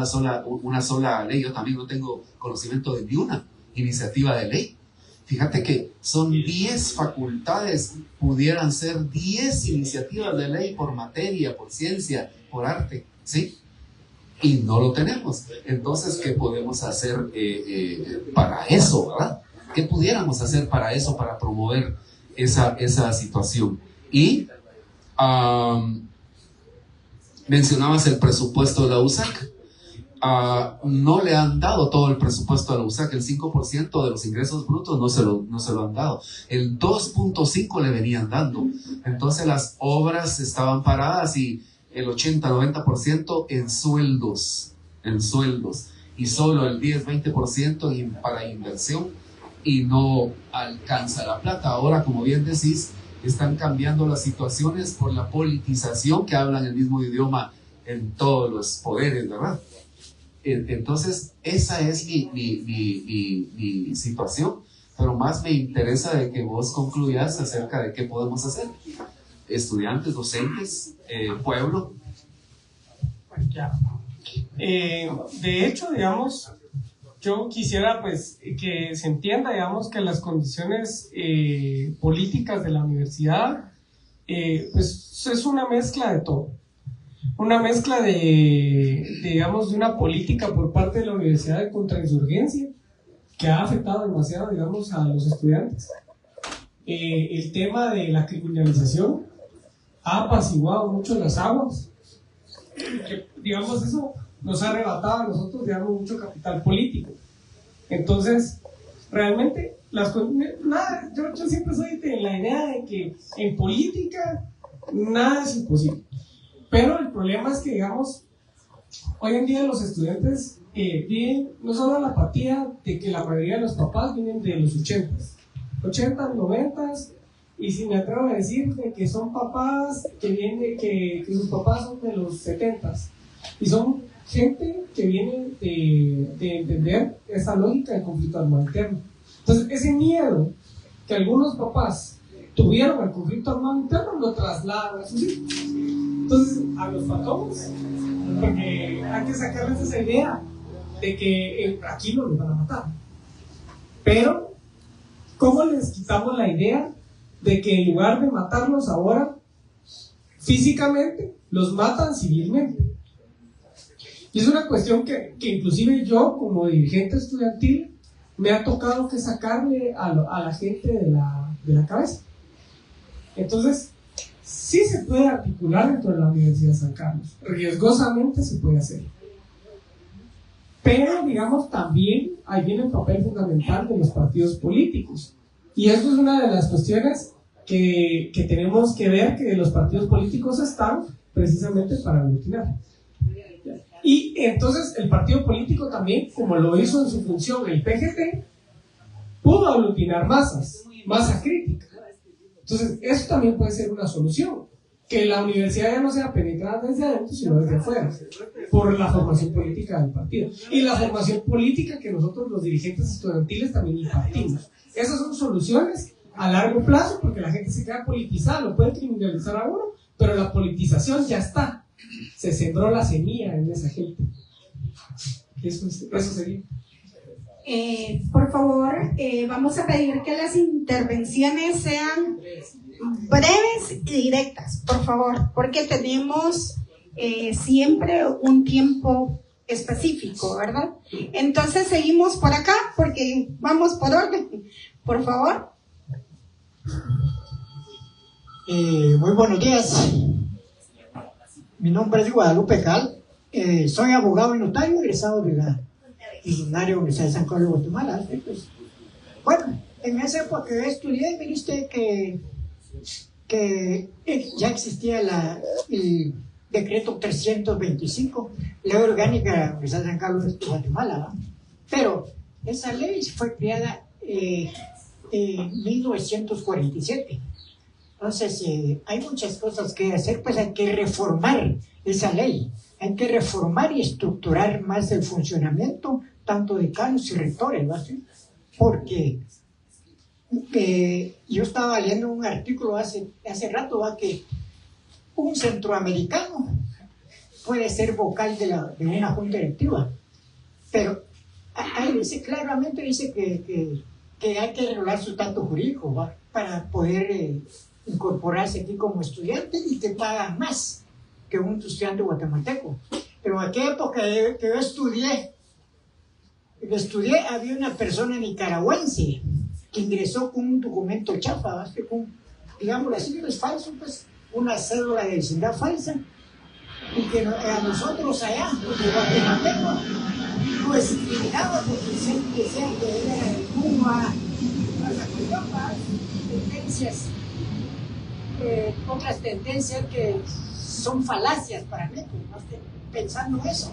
una sola ley. Yo también no tengo conocimiento de ni una iniciativa de ley. Fíjate que son 10 facultades, pudieran ser 10 iniciativas de ley por materia, por ciencia, por arte, ¿sí? Y no lo tenemos. Entonces, ¿qué podemos hacer para eso, verdad? ¿Qué pudiéramos hacer para eso, para promover esa situación? Y mencionabas el presupuesto de la USAC. No le han dado todo el presupuesto a la USAC. El 5% de los ingresos brutos no se lo han dado. El 2.5% le venían dando. Entonces las obras estaban paradas y el 80-90% en sueldos. Y solo el 10-20% para inversión, y no alcanza la plata. Ahora, como bien decís, están cambiando las situaciones por la politización, que hablan el mismo idioma en todos los poderes, ¿verdad? Entonces, esa es mi situación, pero más me interesa de que vos concluyas acerca de qué podemos hacer. Estudiantes, docentes, pueblo. Ya. De hecho, digamos, yo quisiera pues que se entienda, digamos, que las condiciones políticas de la universidad pues es una mezcla de todo. Una mezcla digamos, de una política por parte de la universidad de contrainsurgencia, que ha afectado demasiado, digamos, a los estudiantes. El tema de la criminalización ha apaciguado mucho las aguas. Digamos, eso nos ha arrebatado a nosotros, digamos, mucho capital político. Entonces, realmente, yo siempre soy de la idea de que en política nada es imposible. Pero el problema es que, digamos, hoy en día los estudiantes viven no solo la apatía de que la mayoría de los papás vienen de los 80s, 90s, y si me atrevo a decir de que son papás que sus papás son de los 70s, y son gente que viene de entender esa lógica del conflicto armado interno. Entonces, ese miedo que algunos papás tuvieron al conflicto armado interno lo trasladan a sus hijos. Entonces, a los patojos, porque hay que sacarles esa idea de que aquí no los van a matar. Pero, ¿cómo les quitamos la idea de que en lugar de matarlos ahora físicamente, los matan civilmente? Y es una cuestión que inclusive yo, como dirigente estudiantil, me ha tocado que sacarle a la gente de la cabeza. Entonces, sí se puede articular dentro de la Universidad de San Carlos, riesgosamente se puede hacer. Pero, digamos, también ahí viene el papel fundamental de los partidos políticos. Y eso es una de las cuestiones que tenemos que ver, que los partidos políticos están precisamente para aglutinar. Y entonces el partido político también, como lo hizo en su función el PGT, pudo aglutinar masa crítica. Entonces, eso también puede ser una solución, que la universidad ya no sea penetrada desde adentro, sino desde afuera, por la formación política del partido. Y la formación política que nosotros los dirigentes estudiantiles también impartimos. Esas son soluciones a largo plazo, porque la gente se queda politizada, lo puede criminalizar a uno, pero la politización ya está. Se sembró la semilla en esa gente. Eso sería. Por favor, vamos a pedir que las intervenciones sean breves y directas, por favor, porque tenemos siempre un tiempo específico, ¿verdad? Entonces seguimos por acá, porque vamos por orden. Por favor. Muy buenos días. Mi nombre es Guadalupe Cal. Soy abogado y notario egresado de la Seminario Universidad de San Carlos de Guatemala. Pues, bueno, en esa época que estudié, mire usted que ya existía el decreto 325, ley orgánica de la Universidad de San Carlos de Guatemala, ¿no? Pero esa ley fue creada en 1947. Entonces, hay muchas cosas que hacer, pues hay que reformar esa ley, hay que reformar y estructurar más el funcionamiento tanto de decanos y rectores, ¿no? Porque yo estaba leyendo un artículo hace rato, ¿va? Que un centroamericano puede ser vocal de una junta directiva, pero ahí dice claramente que hay que regular su estatus jurídico, ¿va? Para poder incorporarse aquí como estudiante y que pagan más que un estudiante guatemalteco. Pero en aquella época que yo estudié, había una persona nicaragüense que ingresó con un documento chafa, digámoslo así, es falso, pues, una cédula de vecindad falsa, y que a nosotros allá, de guatemaltecos, nos discriminaba porque siempre decían que era de Cuba, tendencias, otras tendencias que son falacias para mí, ¿no? Pensando eso.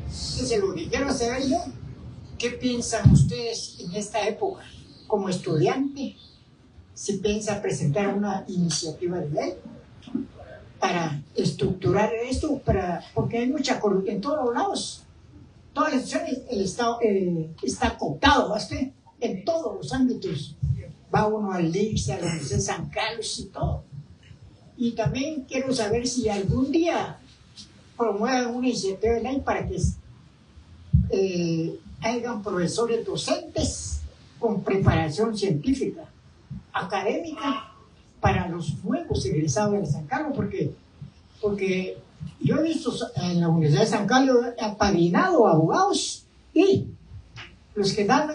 Entonces, lo que quiero saber yo, ¿qué piensan ustedes en esta época? Como estudiante, si piensa presentar una iniciativa de ley para estructurar esto, porque hay mucha corrupción en todos los lados. Todas las instituciones, el Estado está cooptado, ¿sí? En todos los ámbitos. Va uno al ICSE, a la Universidad de San Carlos y todo. Y también quiero saber si algún día promuevan una iniciativa de ley para que hayan profesores docentes con preparación científica, académica, para los nuevos egresados de San Carlos, porque yo he visto en la Universidad de San Carlos apadrinado abogados y los que dan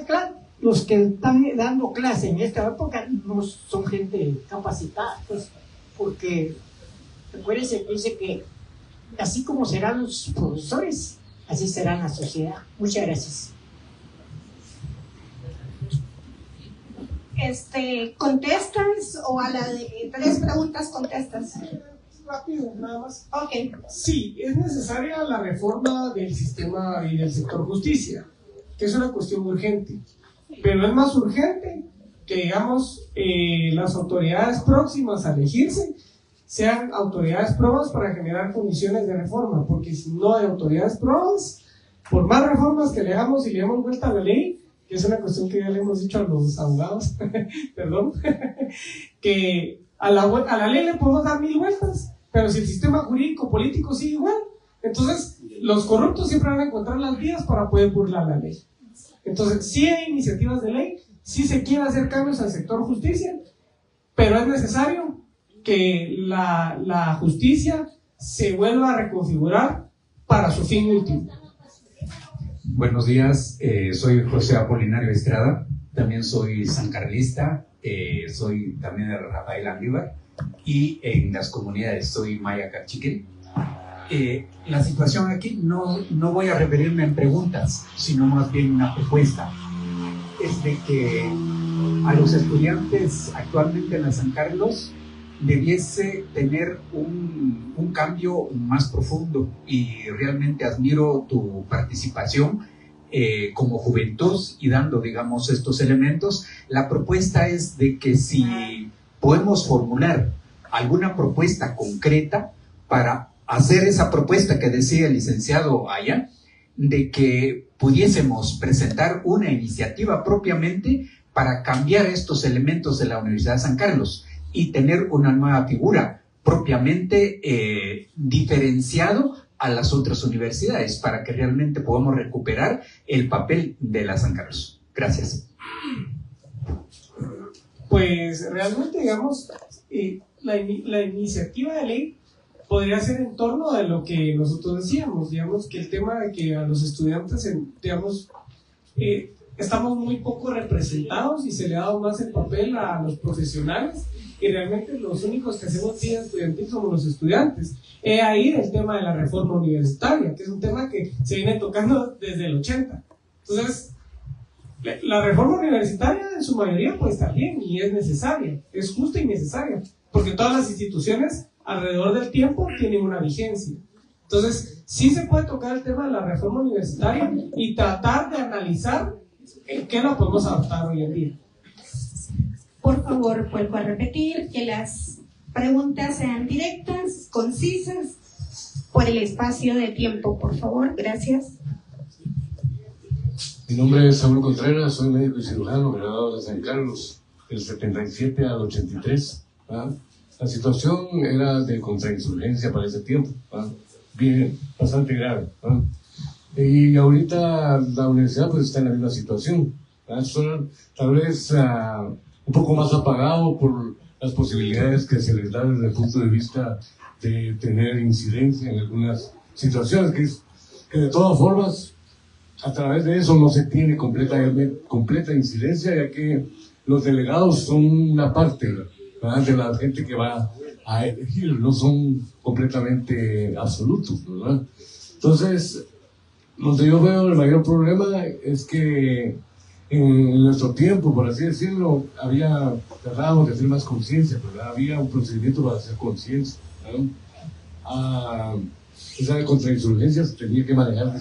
los que están dando clase en esta época no son gente capacitada, pues, porque recuérdense que dice que así como serán los profesores, así será la sociedad. Muchas gracias. ¿Contestas o a la de 3 preguntas contestas? Rápido, nada más. Ok. Sí, es necesaria la reforma del sistema y del sector justicia, que es una cuestión urgente, pero es más urgente que, digamos, las autoridades próximas a elegirse sean autoridades probas para generar condiciones de reforma, porque si no hay autoridades probas, por más reformas que le hagamos y le demos vuelta a la ley, que es una cuestión que ya le hemos dicho a los abogados, perdón, que a la ley le podemos dar 1000 vueltas, pero si el sistema jurídico político sigue igual, entonces los corruptos siempre van a encontrar las vías para poder burlar la ley. Entonces, sí hay iniciativas de ley, sí se quiere hacer cambios al sector justicia, pero es necesario que la justicia se vuelva a reconfigurar para su fin último. Buenos días, soy José Apolinario Estrada, también soy sancarlista, soy también de Rafael Andívar y en las comunidades soy Maya Cachiquel. La situación aquí no voy a referirme en preguntas, sino más bien una propuesta. Es de que a los estudiantes actualmente en la San Carlos debiese tener un cambio más profundo, y realmente admiro tu participación como juventud y dando, digamos, estos elementos. La propuesta es de que si podemos formular alguna propuesta concreta para hacer esa propuesta que decía el licenciado allá, de que pudiésemos presentar una iniciativa propiamente para cambiar estos elementos de la Universidad de San Carlos y tener una nueva figura propiamente diferenciado a las otras universidades, para que realmente podamos recuperar el papel de la San Carlos. Gracias. Pues realmente, digamos, la iniciativa de ley podría ser en torno a lo que nosotros decíamos, digamos, que el tema de que a los estudiantes, digamos, estamos muy poco representados y se le ha dado más el papel a los profesionales, y realmente los únicos que hacemos vida estudiantil somos los estudiantes. He ahí el tema de la reforma universitaria, que es un tema que se viene tocando desde el 80. Entonces, la reforma universitaria en su mayoría puede estar bien y es necesaria, es justa y necesaria, porque todas las instituciones alrededor del tiempo tienen una vigencia. Entonces, sí se puede tocar el tema de la reforma universitaria y tratar de analizar en qué lo podemos adaptar hoy en día. Por favor, vuelvo a repetir que las preguntas sean directas, concisas, por el espacio de tiempo, por favor. Gracias. Mi nombre es Saúl Contreras, soy médico y cirujano, graduado de San Carlos, del 77 al 83. ¿verdad? La situación era de contrainsurgencia para ese tiempo, ¿verdad? Bien, bastante grave. ¿verdad? Y ahorita la universidad pues está en la misma situación. Tal vez un poco más apagado por las posibilidades que se les da desde el punto de vista de tener incidencia en algunas situaciones, que de todas formas a través de eso no se tiene completa incidencia, ya que los delegados son una parte, ¿verdad?, de la gente que va a elegir, no son completamente absolutos, ¿verdad? Entonces, donde yo veo el mayor problema es que en nuestro tiempo, por así decirlo, tratábamos de hacer más conciencia, ¿verdad? Había un procedimiento para hacer conciencia, esa contrainsurgencia se tenía que manejar de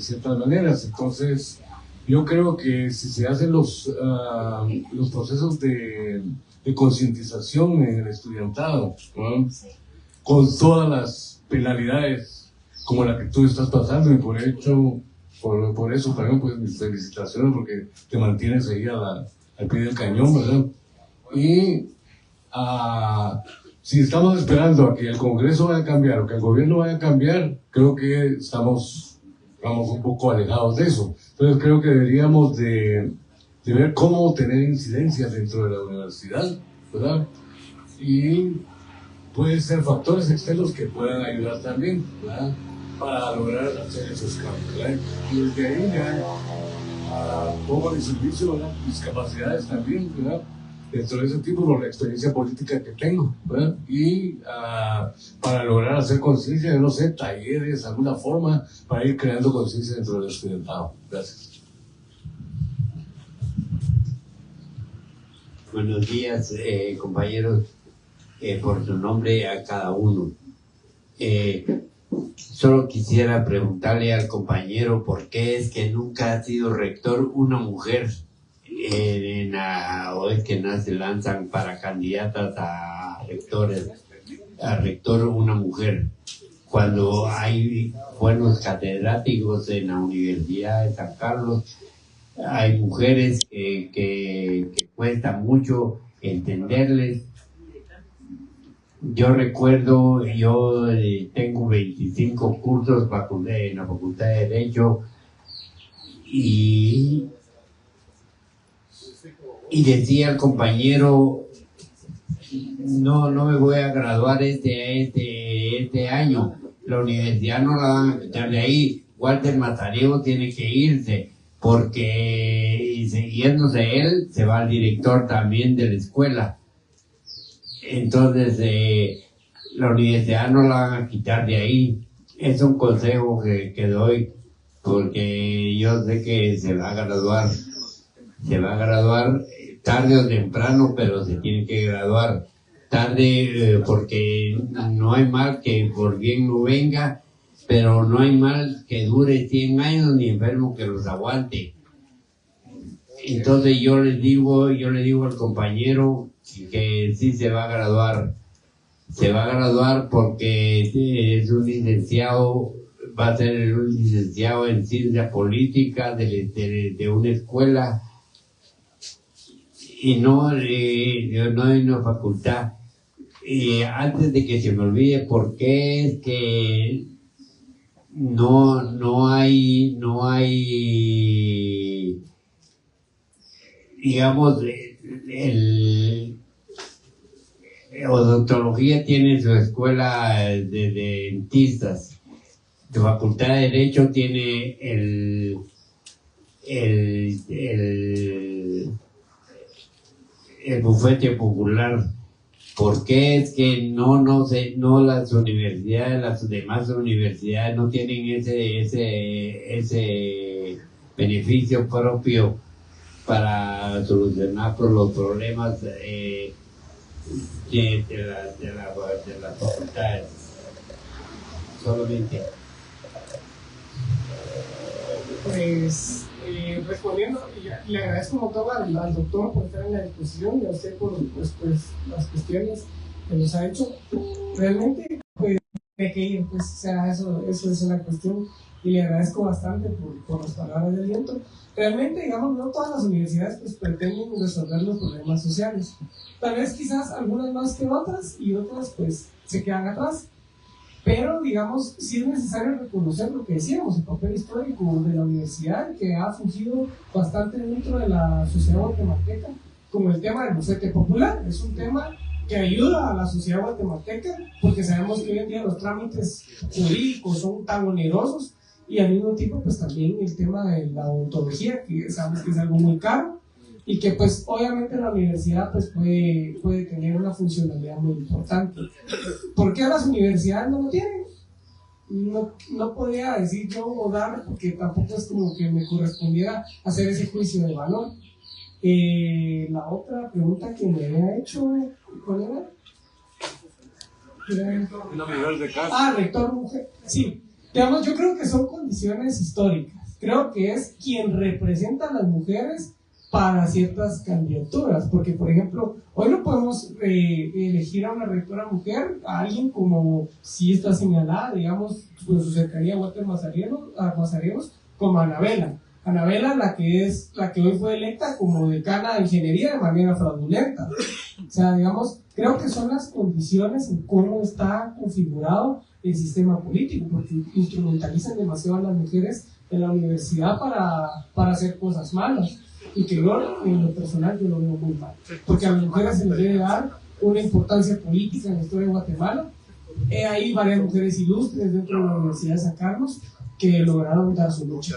ciertas maneras. Entonces, yo creo que si se hacen los procesos de concientización en el estudiantado, ¿no?, con todas las penalidades como la que tú estás pasando, y por eso también pues mis felicitaciones, porque te mantienes ahí al pie del cañón, ¿verdad? Y si estamos esperando a que el Congreso vaya a cambiar o que el gobierno vaya a cambiar, creo que vamos un poco alejados de eso. Entonces creo que deberíamos de ver cómo tener incidencia dentro de la universidad, ¿verdad? Y pueden ser factores externos que puedan ayudar también, ¿verdad?, para lograr hacer esos cambios, ¿verdad? Y desde ahí ya pongo a mi servicio, ¿verdad?, mis capacidades también, ¿verdad?, dentro de ese tipo por la experiencia política que tengo, ¿verdad?, y para lograr hacer conciencia, no sé, talleres, alguna forma para ir creando conciencia dentro del estudiantado. Gracias. Buenos días, compañeros, por su nombre a cada uno. Solo quisiera preguntarle al compañero por qué es que nunca ha sido rector una mujer. O es que se lanzan para candidatas a rector una mujer, cuando hay buenos catedráticos en la Universidad de San Carlos. Hay mujeres que cuesta mucho entenderles. Yo recuerdo, yo tengo 25 cursos en la Facultad de Derecho y decía el compañero, no me voy a graduar este año, la universidad no la van a quitar de ahí, Walter Mazariego tiene que irse, porque yéndose él, se va el director también de la escuela. Entonces, la universidad no la van a quitar de ahí. Es un consejo que doy, porque yo sé que se va a graduar tarde o temprano, pero se tiene que graduar tarde, porque no hay mal que por bien no venga, pero no hay mal que dure 100 años ni enfermo que los aguante. Entonces yo le digo al compañero que sí se va a graduar porque es un licenciado, va a ser un licenciado en ciencia política de una escuela y no en una facultad. Antes de que se me olvide, ¿por qué es que no hay, digamos, odontología tiene su escuela de dentistas, la Facultad de Derecho tiene el bufete popular? ¿Por qué es que no las universidades, las demás universidades no tienen ese beneficio propio para solucionar los problemas de las facultades? Solamente. Pues respondiendo, le agradezco un montón al doctor por estar en la discusión y a usted por pues, las cuestiones que nos ha hecho. Realmente, pues, de que ir, pues, o sea, eso es una cuestión, y le agradezco bastante por las palabras de aliento. Realmente, digamos, no todas las universidades pues, pretenden resolver los problemas sociales. Tal vez quizás algunas más que otras, y otras pues se quedan atrás. Pero, digamos, sí es necesario reconocer lo que decíamos, el papel histórico de la universidad, que ha fungido bastante dentro de la sociedad guatemalteca, como el tema del bufete popular. Es un tema que ayuda a la sociedad guatemalteca, porque sabemos que hoy en día los trámites jurídicos son tan onerosos, y al mismo tiempo, pues también el tema de la odontología, que sabemos que es algo muy caro, y que pues obviamente la universidad pues puede tener una funcionalidad muy importante. ¿Por qué las universidades no lo tienen? No podría decir yo o dar, porque tampoco es como que me correspondiera hacer ese juicio de valor. La otra pregunta que me había hecho, ¿cuál era? Rector mujer. Sí, digamos, yo creo que son condiciones históricas. Creo que es quien representa a las mujeres para ciertas candidaturas, porque por ejemplo, hoy no podemos elegir a una rectora mujer, a alguien como si está señalada, digamos, con su cercanía a Walter Mazariegos, como Anabela, la que hoy fue electa como decana de ingeniería de manera fraudulenta. O sea, digamos, creo que son las condiciones en cómo está configurado el sistema político, porque instrumentalizan demasiado a las mujeres en la universidad para hacer cosas malas. Y que yo, en lo personal, yo lo veo muy mal, porque a las mujeres se les debe dar una importancia política en la historia de Guatemala. Hay varias mujeres ilustres dentro de la Universidad de San Carlos que lograron dar su lucha.